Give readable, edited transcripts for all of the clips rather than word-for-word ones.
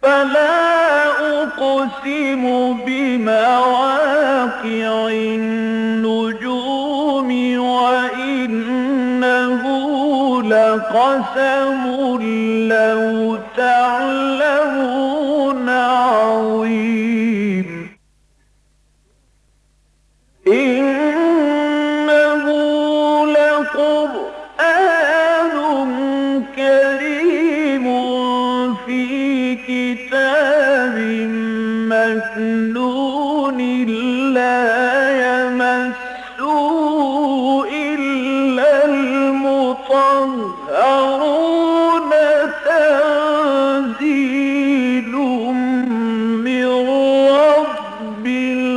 فلا أقسم بمواقع النجوم وإنه لقسم لو تعلمون عظيم إنه لقرآن كريم في كتاب مكنون لا يمسه إلا المطهرون تنزيل من رب العالمين.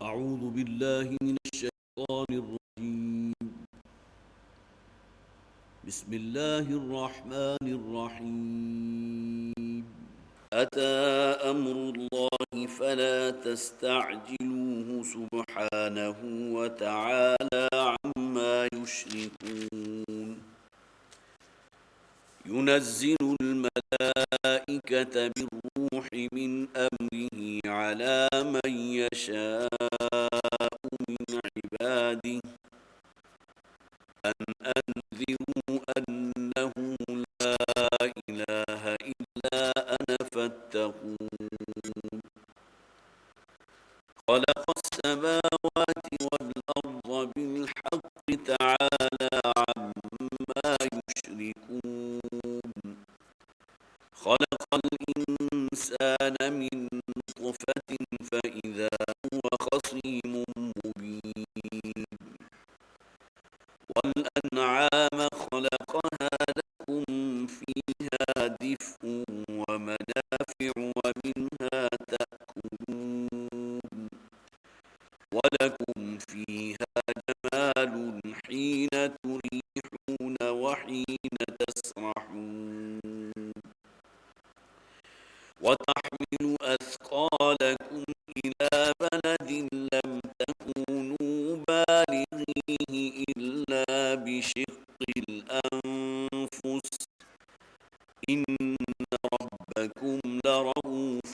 أعوذ بالله من الشيطان الرجيم. بسم الله الرحمن الرحيم. أتى أمر الله فلا تستعجلوه سبحانه وتعالى عما يشركون. ينزل الملائكة بالروح من أمره على من يشاء من عباده أن أنذروا أنه لا إله إلا أنا فاتقون. خلق السماوات والأرض بالحق تعالى عما يشركون. خلق الإنسان من نطفة فإذا هو خصيم مبين. والأنعام خلقها لكم فيها دفء ومنافع ومنها تأكلون. ولكم فيها جمال حين تريحون وحين تسرحون. وتحمل أثقالكم إلى بلد لم تكونوا بالغيه إلا بشق الأنفس إن ربكم لرؤوف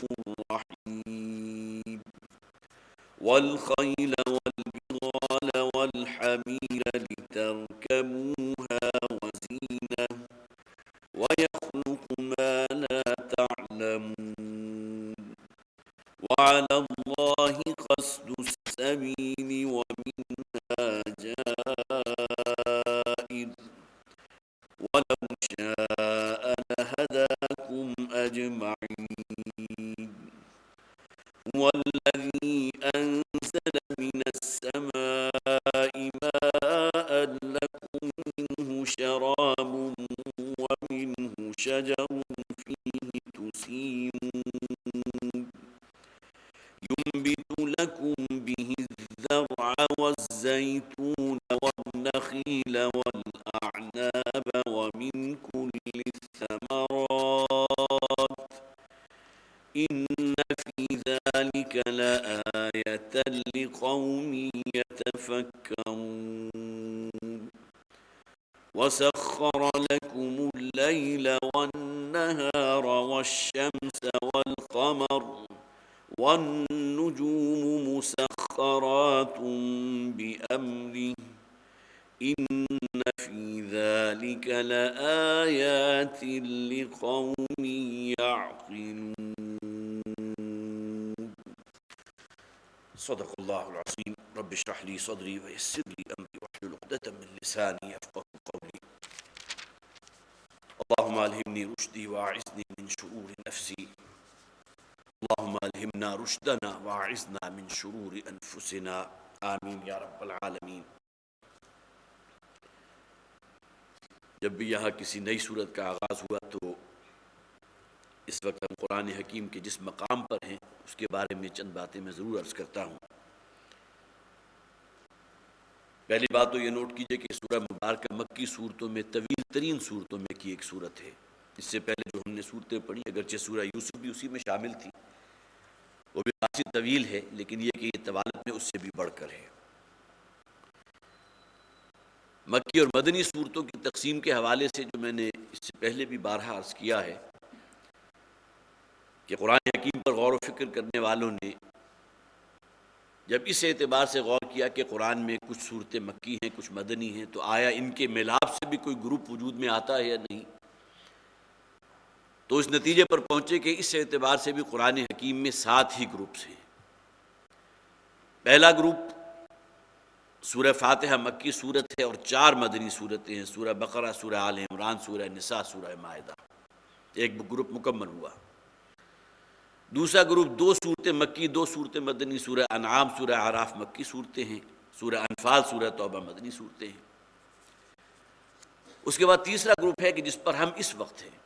رحيم. والخيل والبغال والحمير لتركبوها وزينة ويخلق ما لا تعلمون. وعلى الله قصد السبيل ومنها جائر ولو شاء لهداكم أجمعين. هو الذي أنزل من السماء ماء لكم منه شراب ومنه شجر فيه تسيمون. ينبت لكم به الزرع والزيتون والنخيل والأعناب ومن كل الثمرات إن في ذلك لآية لقوم يتفكرون. وسخر لكم الليل والنهار والشمس والقمر والنجوم مسخرات بأمره إن في ذلك لآيات لقوم يعقلون. صدق الله العظيم. رب اشرح لي صدري ويسر لي أمري واحلل عقدة من لساني يفقهوا قولي. اللهم ألهمني رشدي وأعذني من شرور نفسي. اللهم ألهمنا رشدنا وأعذنا من شرور أنفسنا. آمین یا رب العالمین. جب بھی یہاں کسی نئی صورت کا آغاز ہوا تو اس وقت ہم قرآن حکیم کے جس مقام پر ہیں اس کے بارے میں چند باتیں میں ضرور عرض کرتا ہوں. پہلی بات تو یہ نوٹ کیجئے کہ سورہ مبارکہ مکی صورتوں میں طویل ترین صورتوں میں کی ایک صورت ہے. اس سے پہلے جو ہم نے صورتیں پڑھی، اگرچہ سورہ یوسف بھی اسی میں شامل تھی، وہ بھی خاصی طویل ہے، لیکن یہ کہ یہ طوالت میں اس سے بھی بڑھ کر ہے۔ مکی اور مدنی صورتوں کی تقسیم کے حوالے سے جو میں نے اس سے پہلے بھی بارہا عرض کیا ہے کہ قرآن حکیم پر غور و فکر کرنے والوں نے جب اس اعتبار سے غور کیا کہ قرآن میں کچھ صورتیں مکی ہیں کچھ مدنی ہیں، تو آیا ان کے میلاب سے بھی کوئی گروپ وجود میں آتا ہے یا نہیں، تو اس نتیجے پر پہنچے کہ اس اعتبار سے بھی قرآن حکیم میں 7 ہی گروپس ہیں۔ پہلا گروپ سورہ فاتحہ مکی صورت ہے اور 4 مدنی صورتیں ہیں، سورہ بقرہ، سورہ آل عمران، سورہ نساء، سورہ مائدہ، ایک گروپ مکمل ہوا۔ دوسرا گروپ 2 صورتیں مکی 2 صورتیں مدنی، سورہ انعام، سورہ اعراف مکی صورتیں ہیں، سورہ انفال، سورہ توبہ مدنی صورتیں ہیں۔ اس کے بعد تیسرا گروپ ہے کہ جس پر ہم اس وقت ہیں،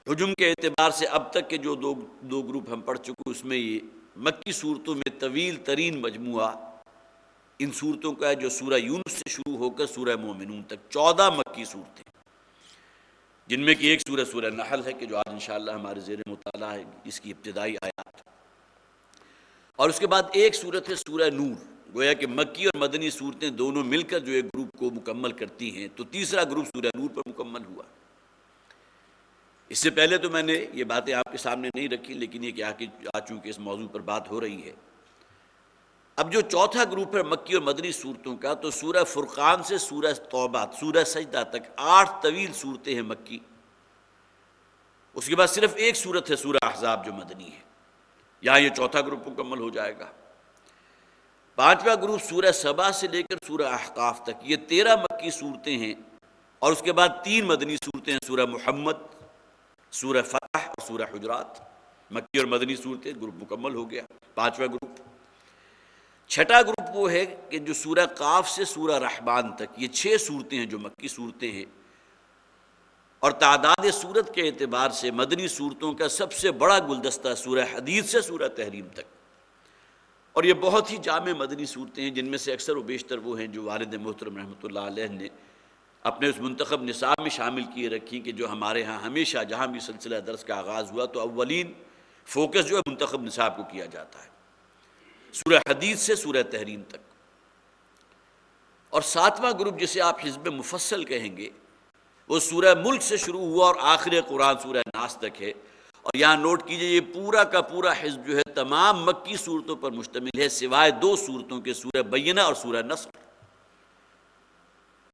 حجم کے اعتبار سے اب تک کے جو دو گروپ ہم پڑھ چکے، اس میں یہ مکی صورتوں میں طویل ترین مجموعہ ان صورتوں کا ہے جو سورہ یونس سے شروع ہو کر سورہ مومنون تک 14 مکی صورتیں، جن میں کی ایک سورہ نحل ہے کہ جو آج انشاءاللہ ہمارے زیر مطالعہ ہے، اس کی ابتدائی آیات، اور اس کے بعد ایک صورت ہے سورہ نور، گویا کہ مکی اور مدنی صورتیں دونوں مل کر جو ایک گروپ کو مکمل کرتی ہیں، تو تیسرا گروپ سورہ نور پر مکمل ہوا۔ اس سے پہلے تو میں نے یہ باتیں آپ کے سامنے نہیں رکھی، لیکن یہ کہ آ چونکہ اس موضوع پر بات ہو رہی ہے، اب جو چوتھا گروپ ہے مکی اور مدنی صورتوں کا، تو سورہ فرقان سے سورہ توبہ، سورہ سجدہ تک 8 طویل صورتیں ہیں مکی، اس کے بعد صرف ایک صورت ہے سورہ احزاب جو مدنی ہے، یہاں یہ چوتھا گروپ مکمل ہو جائے گا۔ پانچواں گروپ سورہ سبا سے لے کر سورہ احقاف تک، یہ 13 مکی صورتیں ہیں، اور اس کے بعد 3 مدنی صورتیں ہیں، سورہ محمد، سورہ فتح اور سورہ حجرات، مکی اور مدنی صورتیں، گروپ مکمل ہو گیا، پانچواں گروپ۔ چھٹا گروپ وہ ہے کہ جو سورہ قاف سے سورہ رحمان تک، یہ 6 صورتیں ہیں جو مکی صورتیں ہیں، اور تعداد صورت کے اعتبار سے مدنی صورتوں کا سب سے بڑا گلدستہ سورہ حدید سے سورہ تحریم تک، اور یہ بہت ہی جامع مدنی صورتیں ہیں، جن میں سے اکثر و بیشتر وہ ہیں جو والد محترم رحمۃ اللہ علیہ نے اپنے اس منتخب نصاب میں شامل کیے رکھی، کہ جو ہمارے ہاں ہمیشہ جہاں بھی سلسلہ درس کا آغاز ہوا تو اولین فوکس جو ہے منتخب نصاب کو کیا جاتا ہے، سورہ حدید سے سورہ تحریم تک۔ اور 7واں گروپ جسے آپ حزب مفصل کہیں گے، وہ سورہ ملک سے شروع ہوا اور آخر قرآن سورہ ناس تک ہے، اور یہاں نوٹ کیجئے یہ پورا کا پورا حزب جو ہے تمام مکی صورتوں پر مشتمل ہے، سوائے 2 صورتوں کے، سورہ بینہ اور سورہ نصر۔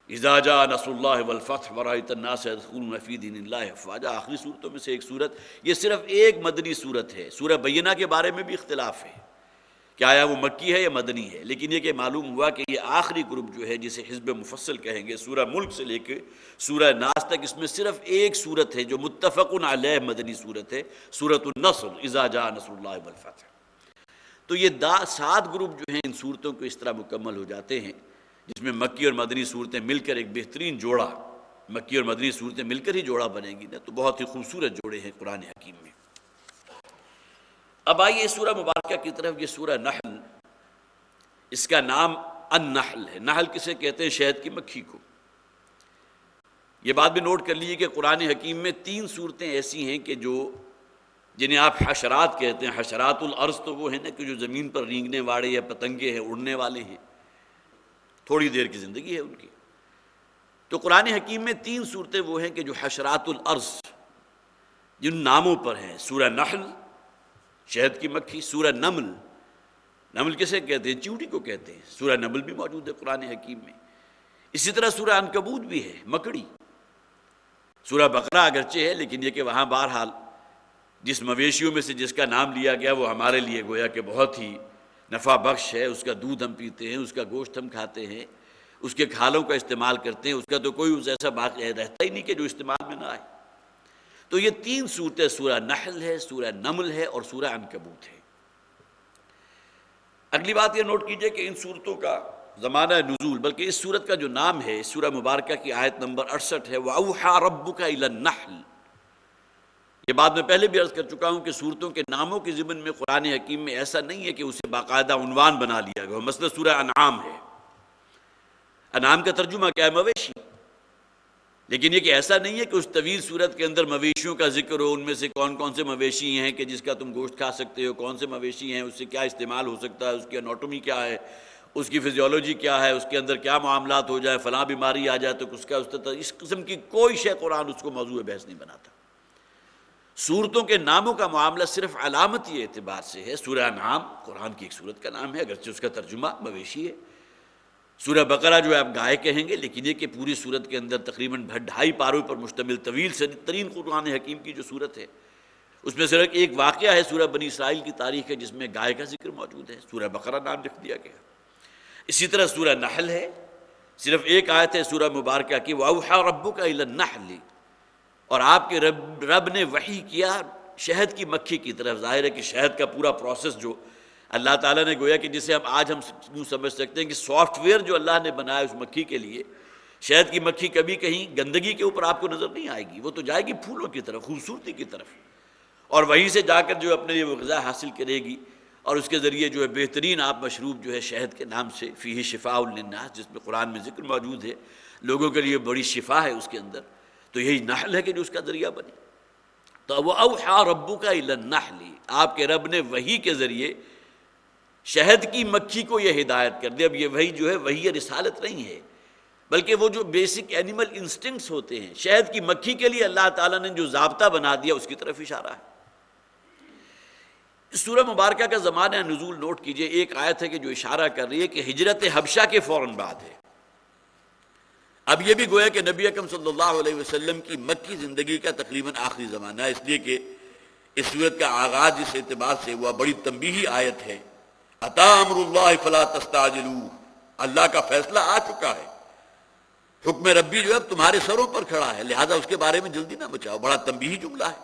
اذا جاء نصر اللہ والفتح ورأیت الناس يدخلون فی دین اللہ افواجا، آخری صورتوں میں سے ایک صورت، یہ صرف ایک مدنی صورت ہے۔ سورہ بینہ کے بارے میں بھی اختلاف ہے کہ آیا وہ مکی ہے یا مدنی ہے، لیکن یہ کہ معلوم ہوا کہ یہ آخری گروپ جو ہے جسے حزب مفصل کہیں گے، سورہ ملک سے لے کے سورہ ناس تک، اس میں صرف ایک صورت ہے جو متفق علیہ مدنی صورت ہے، سورۃ النصر، اذا جاء نصر اللہ والفتح۔ تو یہ 7 گروپ جو ہیں ان صورتوں کو اس طرح مکمل ہو جاتے ہیں، جس میں مکی اور مدنی صورتیں مل کر ایک بہترین جوڑا، مکی اور مدنی صورتیں مل کر ہی جوڑا بنیں گی نا، تو بہت ہی خوبصورت جوڑے ہیں قرآن حکیم میں۔ اب آئیے اس سورہ مبارکہ کی طرف، یہ سورہ نحل، اس کا نام النحل ہے۔ نحل کسے کہتے ہیں؟ شہد کی مکھی کو۔ یہ بات بھی نوٹ کر لیجیے کہ قرآن حکیم میں 3 صورتیں ایسی ہیں کہ جنہیں آپ حشرات کہتے ہیں۔ حشرات الارض تو وہ ہیں نا کہ جو زمین پر رینگنے والے یا پتنگے ہیں، اڑنے والے ہیں، تھوڑی دیر کی زندگی ہے ان کی۔ تو قرآن حکیم میں 3 صورتیں وہ ہیں کہ جو حشرات الارض جن ناموں پر ہیں، سورہ نحل شہد کی مکھی، سورہ نمل، نمل کسے کہتے ہیں؟ چیونٹی کو کہتے ہیں، سورہ نمل بھی موجود ہے قرآن حکیم میں۔ اسی طرح سورہ عنکبوت بھی ہے، مکڑی۔ سورہ بقرہ اگرچہ ہے، لیکن یہ کہ وہاں بہرحال جس مویشیوں میں سے جس کا نام لیا گیا وہ ہمارے لیے گویا کہ بہت ہی نفع بخش ہے، اس کا دودھ ہم پیتے ہیں، اس کا گوشت ہم کھاتے ہیں، اس کے کھالوں کا استعمال کرتے ہیں، اس کا تو کوئی ایسا باقی رہتا ہی نہیں کہ جو استعمال میں نہ آئے۔ تو یہ 3 صورتیں سورہ نحل ہے، سورہ نمل ہے اور سورہ عنکبوت ہے۔ اگلی بات یہ نوٹ کیجئے کہ ان صورتوں کا زمانہ نزول، بلکہ اس صورت کا جو نام ہے، اس سورہ مبارکہ کی آیت نمبر 68 ہے، وَأَوْحَى رَبُّكَ إِلَى النَّحْلِ۔ یہ بات میں پہلے بھی عرض کر چکا ہوں کہ صورتوں کے ناموں کے ضمن میں قرآن حکیم میں ایسا نہیں ہے کہ اسے باقاعدہ عنوان بنا لیا گیا۔ مثلا سورہ انعام ہے، انعام کا ترجمہ کیا ہے؟ مویشی۔ لیکن یہ کہ ایسا نہیں ہے کہ اس طویل صورت کے اندر مویشیوں کا ذکر ہو، ان میں سے کون کون سے مویشی ہیں کہ جس کا تم گوشت کھا سکتے ہو، کون سے مویشی ہیں اس سے کیا استعمال ہو سکتا ہے، اس کی اناٹومی کیا ہے، اس کی فزیولوجی کیا ہے، اس کے اندر کیا معاملات ہو جائے، فلاں بیماری آ جائے تو اس قسم کی کوئی شے قرآن اس کو موضوع بحث نہیں بناتا۔ سورتوں کے ناموں کا معاملہ صرف علامتی اعتبار سے ہے۔ سورہ انعام قرآن کی ایک سورت کا نام ہے، اگرچہ اس کا ترجمہ مویشی ہے۔ سورہ بقرہ جو ہے آپ گائے کہیں گے، لیکن یہ کہ پوری سورت کے اندر تقریباً 2.5 پاروں پر مشتمل طویل ترین قرآن حکیم کی جو سورت ہے، اس میں صرف ایک واقعہ ہے سورہ بنی اسرائیل کی تاریخ ہے جس میں گائے کا ذکر موجود ہے، سورہ بقرہ نام لکھ دیا گیا۔ اسی طرح سورہ نحل ہے، صرف ایک آیت ہے سورہ مبارکہ کی، وَأَوْحَىٰ رَبُّكَ إِلَى النَّحْلِ، اور آپ کے رب نے وحی کیا شہد کی مکھی کی طرف۔ ظاہر ہے کہ شہد کا پورا پروسیس جو اللہ تعالیٰ نے گویا کہ جسے آج ہم یوں سمجھ سکتے ہیں کہ سافٹ ویئر جو اللہ نے بنایا اس مکھی کے لیے، شہد کی مکھی کبھی کہیں گندگی کے اوپر آپ کو نظر نہیں آئے گی، وہ تو جائے گی پھولوں کی طرف، خوبصورتی کی طرف، اور وہیں سے جا کر جو اپنے لیے وہ غذا حاصل کرے گی، اور اس کے ذریعے جو ہے بہترین آپ مشروب جو ہے شہد کے نام سے فیہ شفاء للناس، جس میں قرآن میں ذکر موجود ہے، لوگوں کے لیے بڑی شفا ہے اس کے اندر، تو یہی نحل ہے کہ جو اس کا ذریعہ بنی۔ تو وہ اوحیٰ ربک الی النحل، آپ کے رب نے وحی کے ذریعے شہد کی مکھی کو یہ ہدایت کر دی۔ اب یہ وحی جو ہے وحی رسالت نہیں ہے، بلکہ وہ جو بیسک اینیمل انسٹنکٹس ہوتے ہیں، شہد کی مکھی کے لیے اللہ تعالیٰ نے جو ضابطہ بنا دیا اس کی طرف اشارہ ہے۔ اس سورہ مبارکہ کا زمانہ نزول نوٹ کیجئے، ایک آیت ہے کہ جو اشارہ کر رہی ہے کہ ہجرت حبشہ کے فوراً بعد ہے۔ اب یہ بھی گویا کہ نبی اکرم صلی اللہ علیہ وسلم کی مکی زندگی کا تقریباً آخری زمانہ ہے، اس لیے کہ اس سورت کا آغاز جس اعتبار سے ہوا بڑی تنبیہی آیت ہے، اتی امر اللہ فلا تستعجلوہ، اللہ کا فیصلہ آ چکا ہے، حکم ربی جو ہے اب تمہارے سروں پر کھڑا ہے، لہذا اس کے بارے میں جلدی نہ مچاؤ۔ بڑا تنبیہی جملہ ہے،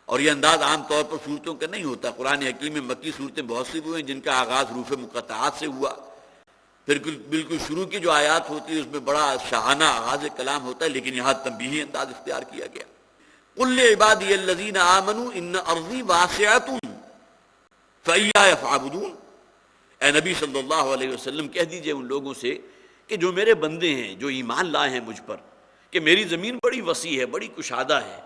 اور یہ انداز عام طور پر صورتوں کا نہیں ہوتا۔ قرآن حکیم میں مکی صورتیں بہت سی ہوئی ہیں جن کا آغاز حروف مقطعات سے ہوا، پھر بالکل شروع کی جو آیات ہوتی ہے اس میں بڑا شاہانہ آغاز کلام ہوتا ہے، لیکن یہاں تنبیہی انداز اختیار کیا گیا۔ قل لعبادی الذین آمنوا ان ارضی واسعۃ فایای فاعبدون، اے نبی صلی اللہ علیہ وسلم کہہ دیجئے ان لوگوں سے کہ جو میرے بندے ہیں، جو ایمان لائے ہیں مجھ پر، کہ میری زمین بڑی وسیع ہے، بڑی کشادہ ہے،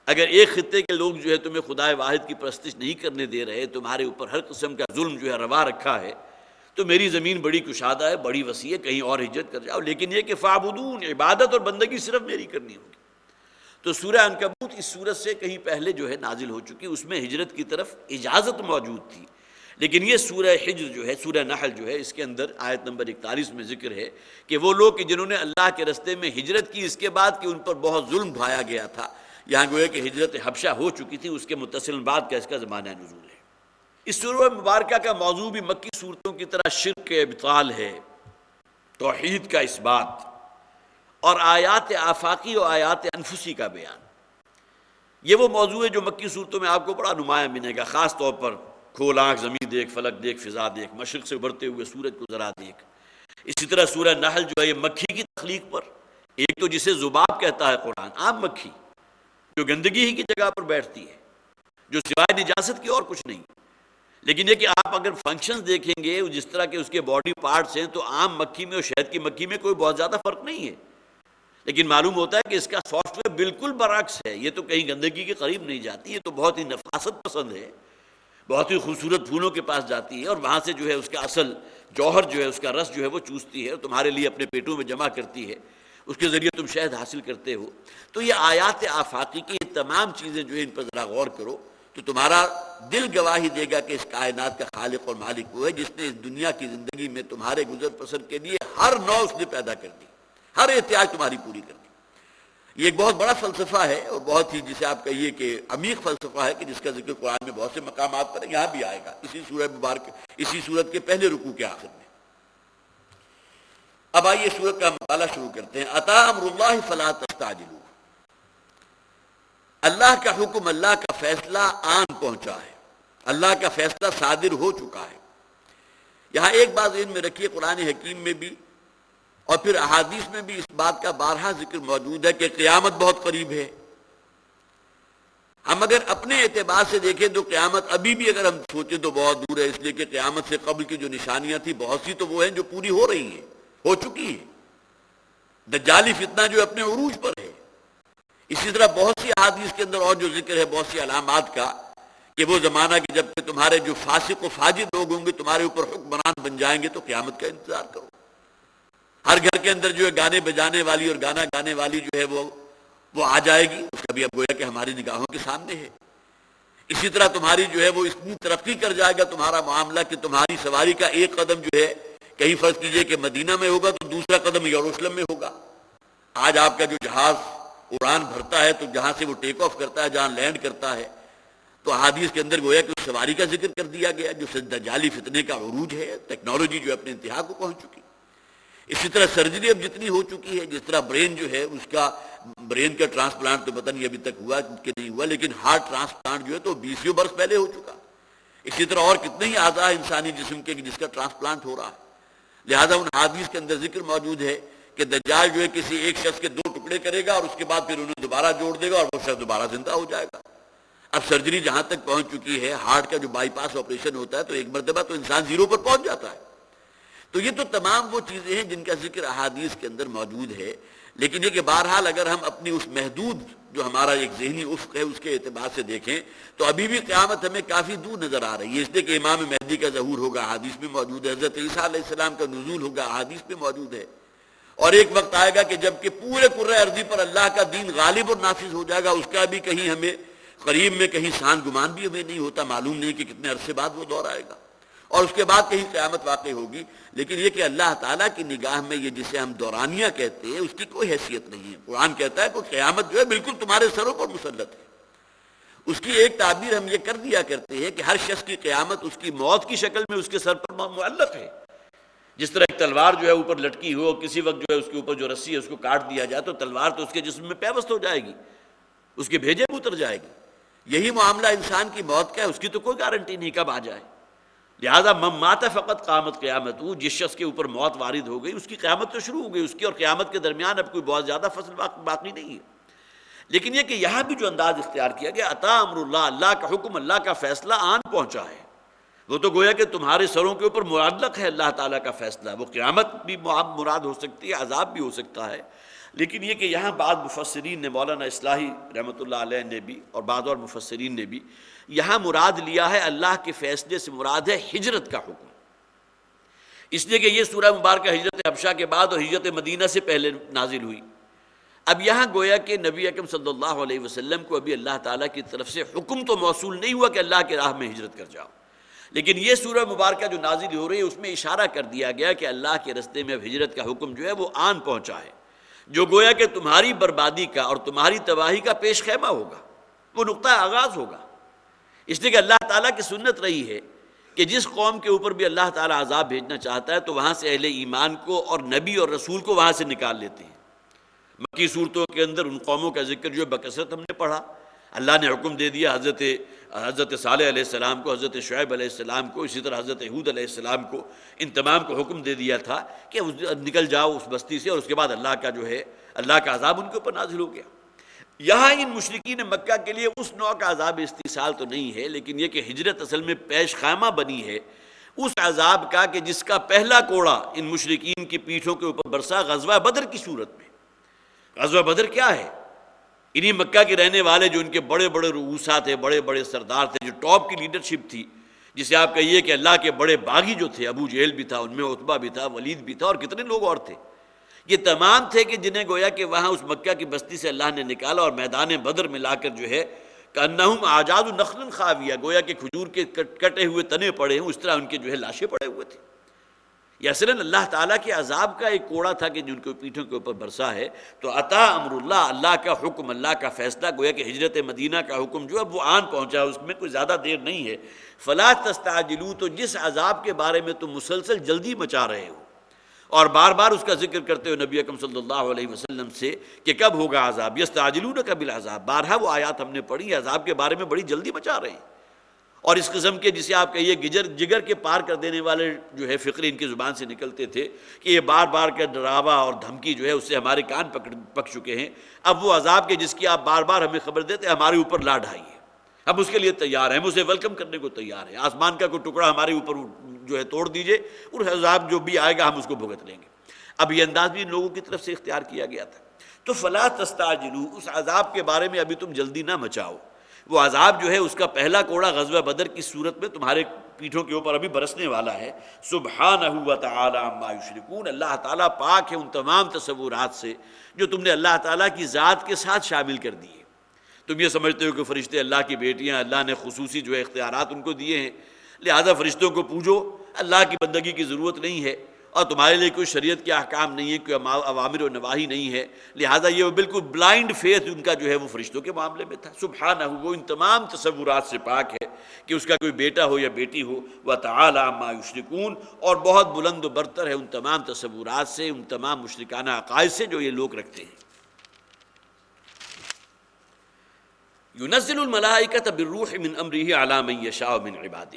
اگر ایک خطے کے لوگ جو ہے تمہیں خدائے واحد کی پرستش نہیں کرنے دے رہے، تمہارے اوپر ہر قسم کا ظلم جو ہے روا رکھا ہے، تو میری زمین بڑی کشادہ ہے، بڑی وسیع ہے، کہیں اور ہجرت کر جاؤ، لیکن یہ کہ فاعبدون، عبادت اور بندگی صرف میری کرنی ہوگی۔ تو سورہ عنکبوت اس سورت سے کہیں پہلے جو ہے نازل ہو چکی، اس میں ہجرت کی طرف اجازت موجود تھی، لیکن یہ سورہ حجر جو ہے، سورہ نحل جو ہے، اس کے اندر آیت نمبر 41 میں ذکر ہے کہ وہ لوگ کہ جنہوں نے اللہ کے رستے میں ہجرت کی، اس کے بعد کہ ان پر بہت ظلم ڈھایا گیا تھا، یہاں گویا کہ ہجرت حبشہ ہو چکی تھی، اس کے متصل بعد کا اس کا زمانہ نزول ہے۔ اس سورہ مبارکہ کا موضوع بھی مکی صورتوں کی طرح شرک کے ابطال ہے، توحید کا اس بات، اور آیات آفاقی و آیات انفسی کا بیان۔ یہ وہ موضوع ہے جو مکی صورتوں میں آپ کو بڑا نمایاں ملے گا، خاص طور پر کھول آنکھ، زمین دیکھ، فلک دیکھ، فضا دیکھ، مشرق سے ابھرتے ہوئے سورج کو ذرا دیکھ۔ اسی طرح سورہ نحل جو ہے یہ مکھی کی تخلیق پر، ایک تو جسے ذباب کہتا ہے قرآن، عام مکھی جو گندگی ہی کی جگہ پر بیٹھتی ہے، جو سوائے نجاست کی اور کچھ نہیں، لیکن یہ کہ آپ اگر فنکشنز دیکھیں گے جس طرح کے اس کے باڈی پارٹس ہیں تو عام مکھی میں اور شہد کی مکھی میں کوئی بہت زیادہ فرق نہیں ہے، لیکن معلوم ہوتا ہے کہ اس کا سافٹ ویئر بالکل برعکس ہے، یہ تو کہیں گندگی کے قریب نہیں جاتی، یہ تو بہت ہی نفاست پسند ہے، بہت ہی خوبصورت پھولوں کے پاس جاتی ہے، اور وہاں سے جو ہے اس کا اصل جوہر جو ہے، اس کا رس جو ہے وہ چوستی ہے اور تمہارے لیے اپنے پیٹوں میں جمع کرتی ہے، اس کے ذریعے تم شہد حاصل کرتے ہو۔ تو یہ آیات آفاقی کی یہ تمام چیزیں جو ہے ان پر ذرا غور کرو تو تمہارا دل گواہی دے گا کہ اس کائنات کا خالق اور مالک وہ ہے جس نے اس دنیا کی زندگی میں تمہارے گزر بسر کے لیے ہر نوع اس نے پیدا کر دی، ہر احتیاج تمہاری پوری کر دی۔ یہ ایک بہت بڑا فلسفہ ہے، اور بہت ہی جسے آپ کہیے کہ عمیق فلسفہ ہے کہ جس کا ذکر قرآن میں بہت سے مقامات پر یہاں بھی آئے گا، اسی سورہ مبارک، اسی سورت کے پہلے رکوع کے آخر میں۔ اب آئیے سورت کا مطالعہ شروع کرتے ہیں۔ اتی امر اللہ فلا تستعجلوہ، اللہ کا حکم، اللہ کا فیصلہ آن پہنچا ہے، اللہ کا فیصلہ صادر ہو چکا ہے۔ یہاں ایک بات ذہن میں رکھیے، قرآن حکیم میں بھی اور پھر احادیث میں بھی اس بات کا بارہا ذکر موجود ہے کہ قیامت بہت قریب ہے۔ ہم اگر اپنے اعتبار سے دیکھیں تو قیامت ابھی بھی اگر ہم سوچیں تو بہت دور ہے، اس لیے کہ قیامت سے قبل کی جو نشانیاں تھیں بہت سی تو وہ ہیں جو پوری ہو رہی ہیں، ہو چکی ہیں، دجالی فتنہ جو اپنے عروج پر ہے۔ اسی طرح بہت سی احادیث کے اندر اور جو ذکر ہے بہت سی علامات کا، کہ وہ زمانہ کہ جب کہ تمہارے جو فاسق و فاجر لوگ ہوں گے تمہارے اوپر حکمران بن جائیں گے، تو قیامت کا انتظار کرو۔ ہر گھر کے اندر جو ہے گانے بجانے والی اور گانا گانے والی جو ہے وہ آ جائے گی، اس کا بھی اب گویا کہ ہماری نگاہوں کے سامنے ہے۔ اسی طرح تمہاری جو ہے وہ اتنی ترقی کر جائے گا تمہارا معاملہ کہ تمہاری سواری کا ایک قدم جو ہے کہیں فرض کیجئے کہ مدینہ میں ہوگا تو دوسرا قدم یروشلم میں ہوگا۔ آج آپ کا جو جہاز اڑان بھرتا ہے تو جہاں سے وہ ٹیک آف کرتا ہے، جہاں لینڈ کرتا ہے، تو احادیث کے اندر گویا کہ اس سواری کا ذکر کر دیا گیا جو دجالی فتنے کا عروج ہے۔ ٹیکنالوجی جو اپنے انتہا کو پہنچ چکی۔ اسی طرح سرجری اب جتنی ہو چکی ہے، جس طرح برین جو ہے اس کا برین کا ٹرانسپلانٹ تو پتہ نہیں ابھی تک ہوا کہ نہیں ہوا، لیکن ہارٹ ٹرانسپلانٹ جو ہے تو 20 برس پہلے ہو چکا۔ اسی طرح اور کتنے ہی اعضاء انسانی جسم کے جس کا ٹرانسپلانٹ ہو رہا ہے۔ لہذا ان حدیث کے اندر ذکر موجود ہے کہ دجال جو ہے کسی ایک شخص کے 2 ٹکڑے کرے گا اور اس کے بعد پھر انہیں دوبارہ جوڑ دے گا اور وہ شخص دوبارہ زندہ ہو جائے گا۔ اب سرجری جہاں تک پہنچ چکی ہے، ہارٹ کا جو بائی پاس آپریشن ہوتا ہے تو ایک مرتبہ تو انسان 0 پر پہنچ جاتا ہے۔ تو یہ تو تمام وہ چیزیں ہیں جن کا ذکر احادیث کے اندر موجود ہے، لیکن یہ کہ بہرحال اگر ہم اپنی اس محدود جو ہمارا ایک ذہنی افق ہے اس کے اعتبار سے دیکھیں تو ابھی بھی قیامت ہمیں کافی دور نظر آ رہی ہے، اس لیے کہ امام مہدی کا ظہور ہوگا، احادیث میں موجود ہے، حضرت عیسیٰ علیہ السلام کا نزول ہوگا، احادیث میں موجود ہے، اور ایک وقت آئے گا کہ جب کہ پورے کرۂ ارضی پر اللہ کا دین غالب اور نافذ ہو جائے گا، اس کا بھی کہیں ہمیں قریب میں کہیں سان گمان بھی ہمیں نہیں ہوتا، معلوم نہیں کہ کتنے عرصے بعد وہ دور آئے گا، اور اس کے بعد کہیں قیامت واقع ہوگی۔ لیکن یہ کہ اللہ تعالیٰ کی نگاہ میں یہ جسے ہم دورانیہ کہتے ہیں اس کی کوئی حیثیت نہیں ہے۔ قرآن کہتا ہے کہ قیامت جو ہے بالکل تمہارے سروں پر مسلط ہے۔ اس کی ایک تعبیر ہم یہ کر دیا کرتے ہیں کہ ہر شخص کی قیامت اس کی موت کی شکل میں اس کے سر پر معلق ہے۔ جس طرح ایک تلوار جو ہے اوپر لٹکی ہو، کسی وقت جو ہے اس کے اوپر جو رسی ہے اس کو کاٹ دیا جائے تو تلوار تو اس کے جسم میں پیوست ہو جائے گی، اس کے بھیجے میں اتر جائے گی۔ یہی معاملہ انسان کی موت کا ہے، اس کی تو کوئی گارنٹی نہیں کب آ جائے۔ لہذا من مات فقط قامت قیامت، جس شخص کے اوپر موت وارد ہو گئی اس کی قیامت تو شروع ہو گئی، اس کی اور قیامت کے درمیان اب کوئی بہت زیادہ فصل باقی نہیں ہے۔ لیکن یہ کہ یہاں بھی جو انداز اختیار کیا گیا، عطا امر اللہ، اللہ کا حکم، اللہ کا فیصلہ آن پہنچا ہے، وہ تو گویا کہ تمہارے سروں کے اوپر معلق ہے اللہ تعالیٰ کا فیصلہ۔ وہ قیامت بھی مراد ہو سکتی ہے، عذاب بھی ہو سکتا ہے، لیکن یہ کہ یہاں بعض مفسرین نے، مولانا اصلاحی رحمۃ اللہ علیہ نے بھی اور بعض اور مفسرین نے بھی یہاں مراد لیا ہے، اللہ کے فیصلے سے مراد ہے ہجرت کا حکم، اس لیے کہ یہ سورہ مبارکہ ہجرت حبشہ کے بعد اور ہجرت مدینہ سے پہلے نازل ہوئی۔ اب یہاں گویا کہ نبی اکرم صلی اللہ علیہ وسلم کو ابھی اللہ تعالیٰ کی طرف سے حکم تو موصول نہیں ہوا کہ اللہ کے راہ میں ہجرت کر جاؤ، لیکن یہ سورہ مبارکہ جو نازل ہو رہی ہے اس میں اشارہ کر دیا گیا کہ اللہ کے راستے میں اب ہجرت کا حکم جو ہے وہ آن پہنچا ہے، جو گویا کہ تمہاری بربادی کا اور تمہاری تباہی کا پیش خیمہ ہوگا، وہ نقطہ آغاز ہوگا۔ اس لیے کہ اللہ تعالیٰ کی سنت رہی ہے کہ جس قوم کے اوپر بھی اللہ تعالیٰ عذاب بھیجنا چاہتا ہے تو وہاں سے اہل ایمان کو اور نبی اور رسول کو وہاں سے نکال لیتے ہیں۔ مکی صورتوں کے اندر ان قوموں کا ذکر جو ہے بکثرت ہم نے پڑھا۔ اللہ نے حکم دے دیا حضرت صالح علیہ السلام کو، حضرت شعیب علیہ السلام کو، اسی طرح حضرت ہود علیہ السلام کو، ان تمام کو حکم دے دیا تھا کہ نکل جاؤ اس بستی سے، اور اس کے بعد اللہ کا جو ہے اللہ کا عذاب ان کے اوپر نازل ہو گیا۔ یہاں ان مشرکین مکہ کے لیے اس نوع کا عذاب استحصال تو نہیں ہے، لیکن یہ کہ ہجرت اصل میں پیش خیمہ بنی ہے اس عذاب کا کہ جس کا پہلا کوڑا ان مشرکین کی پیٹھوں کے اوپر برسا غزوہ بدر کی صورت میں۔ غزوہ بدر کیا ہے؟ انہی مکہ کے رہنے والے جو ان کے بڑے بڑے رؤوسات تھے، بڑے بڑے سردار تھے، جو ٹاپ کی لیڈرشپ تھی، جسے آپ کہیے کہ اللہ کے بڑے باغی جو تھے، ابو جہل بھی تھا ان میں، عتبہ بھی تھا، ولید بھی تھا، اور کتنے لوگ اور تھے، یہ تمام تھے کہ جنہیں گویا کہ وہاں اس مکہ کی بستی سے اللہ نے نکالا اور میدان بدر میں لا کر جو ہے کأنہم اعجاز نخل خاویہ، گویا کہ کھجور کے کٹے ہوئے تنے پڑے ہیں، اس طرح ان کے جو ہے لاشیں پڑے ہوئے تھے۔ یہ اصلاً اللہ تعالیٰ کے عذاب کا ایک کوڑا تھا کہ جن کے پیٹھوں کے اوپر برسا ہے۔ تو عطا امر اللہ، اللہ کا حکم، اللہ کا فیصلہ، گویا کہ ہجرت مدینہ کا حکم جو ہے وہ آن پہنچا، اس میں کوئی زیادہ دیر نہیں ہے۔ فلا تستعجلوا، تو جس عذاب کے بارے میں تم مسلسل جلدی مچا رہے ہو اور بار بار اس کا ذکر کرتے ہو نبی اکرم صلی اللہ علیہ وسلم سے کہ کب ہوگا عذاب، یستعجلونک بالعذاب، بارہا وہ آیات ہم نے پڑھی، عذاب کے بارے میں بڑی جلدی مچا رہے ہیں۔ اور اس قسم کے جسے آپ کہیے جگر کے پار کر دینے والے جو ہے فقرے ان کی زبان سے نکلتے تھے کہ یہ بار بار کا ڈراوا اور دھمکی جو ہے اس سے ہمارے کان پک چکے ہیں، اب وہ عذاب کے جس کی آپ بار بار ہمیں خبر دیتے ہمارے اوپر لا ڈھائیے، ہم اس کے لیے تیار ہیں، ہم اسے ویلکم کرنے کو تیار ہیں، آسمان کا کوئی ٹکڑا ہمارے اوپر جو ہے توڑ دیجئے، اور عذاب جو بھی آئے گا ہم اس کو بھگت لیں گے۔ اب یہ انداز بھی ان لوگوں کی طرف سے اختیار کیا گیا تھا. تو فلا تستعجلوا، اس عذاب کے بارے میں ابھی تم جلدی نہ مچاؤ. وہ عذاب جو ہے اس کا پہلا کوڑا غزوہ بدر کی صورت میں تمہارے پیٹھوں کے اوپر ابھی برسنے والا ہے. سبحانہ و تعالی عما یشرکون، اللہ تعالیٰ پاک ہے ان تمام تصورات سے جو تم نے اللہ تعالیٰ کی ذات کے ساتھ شامل کر دیے. تم یہ سمجھتے ہو کہ فرشتے اللہ کی بیٹیاں، اللہ نے خصوصی جو ہے اختیارات ان کو دیے ہیں، لہذا فرشتوں کو پوجو، اللہ کی بندگی کی ضرورت نہیں ہے، اور تمہارے لیے کوئی شریعت کے احکام نہیں ہے، کوئی اوامر و نواہی نہیں ہے، لہذا یہ بالکل بلائنڈ فیتھ ان کا جو ہے وہ فرشتوں کے معاملے میں تھا. سبحانہ، وہ ان تمام تصورات سے پاک ہے کہ اس کا کوئی بیٹا ہو یا بیٹی ہو. وتعالی عما یشرکون، اور بہت بلند و برتر ہے ان تمام تصورات سے، ان تمام مشرکانہ عقائد سے جو یہ لوگ رکھتے ہیں. ينزل الملائکۃ بالروح من امرہ علی من یشاء من عبادہ،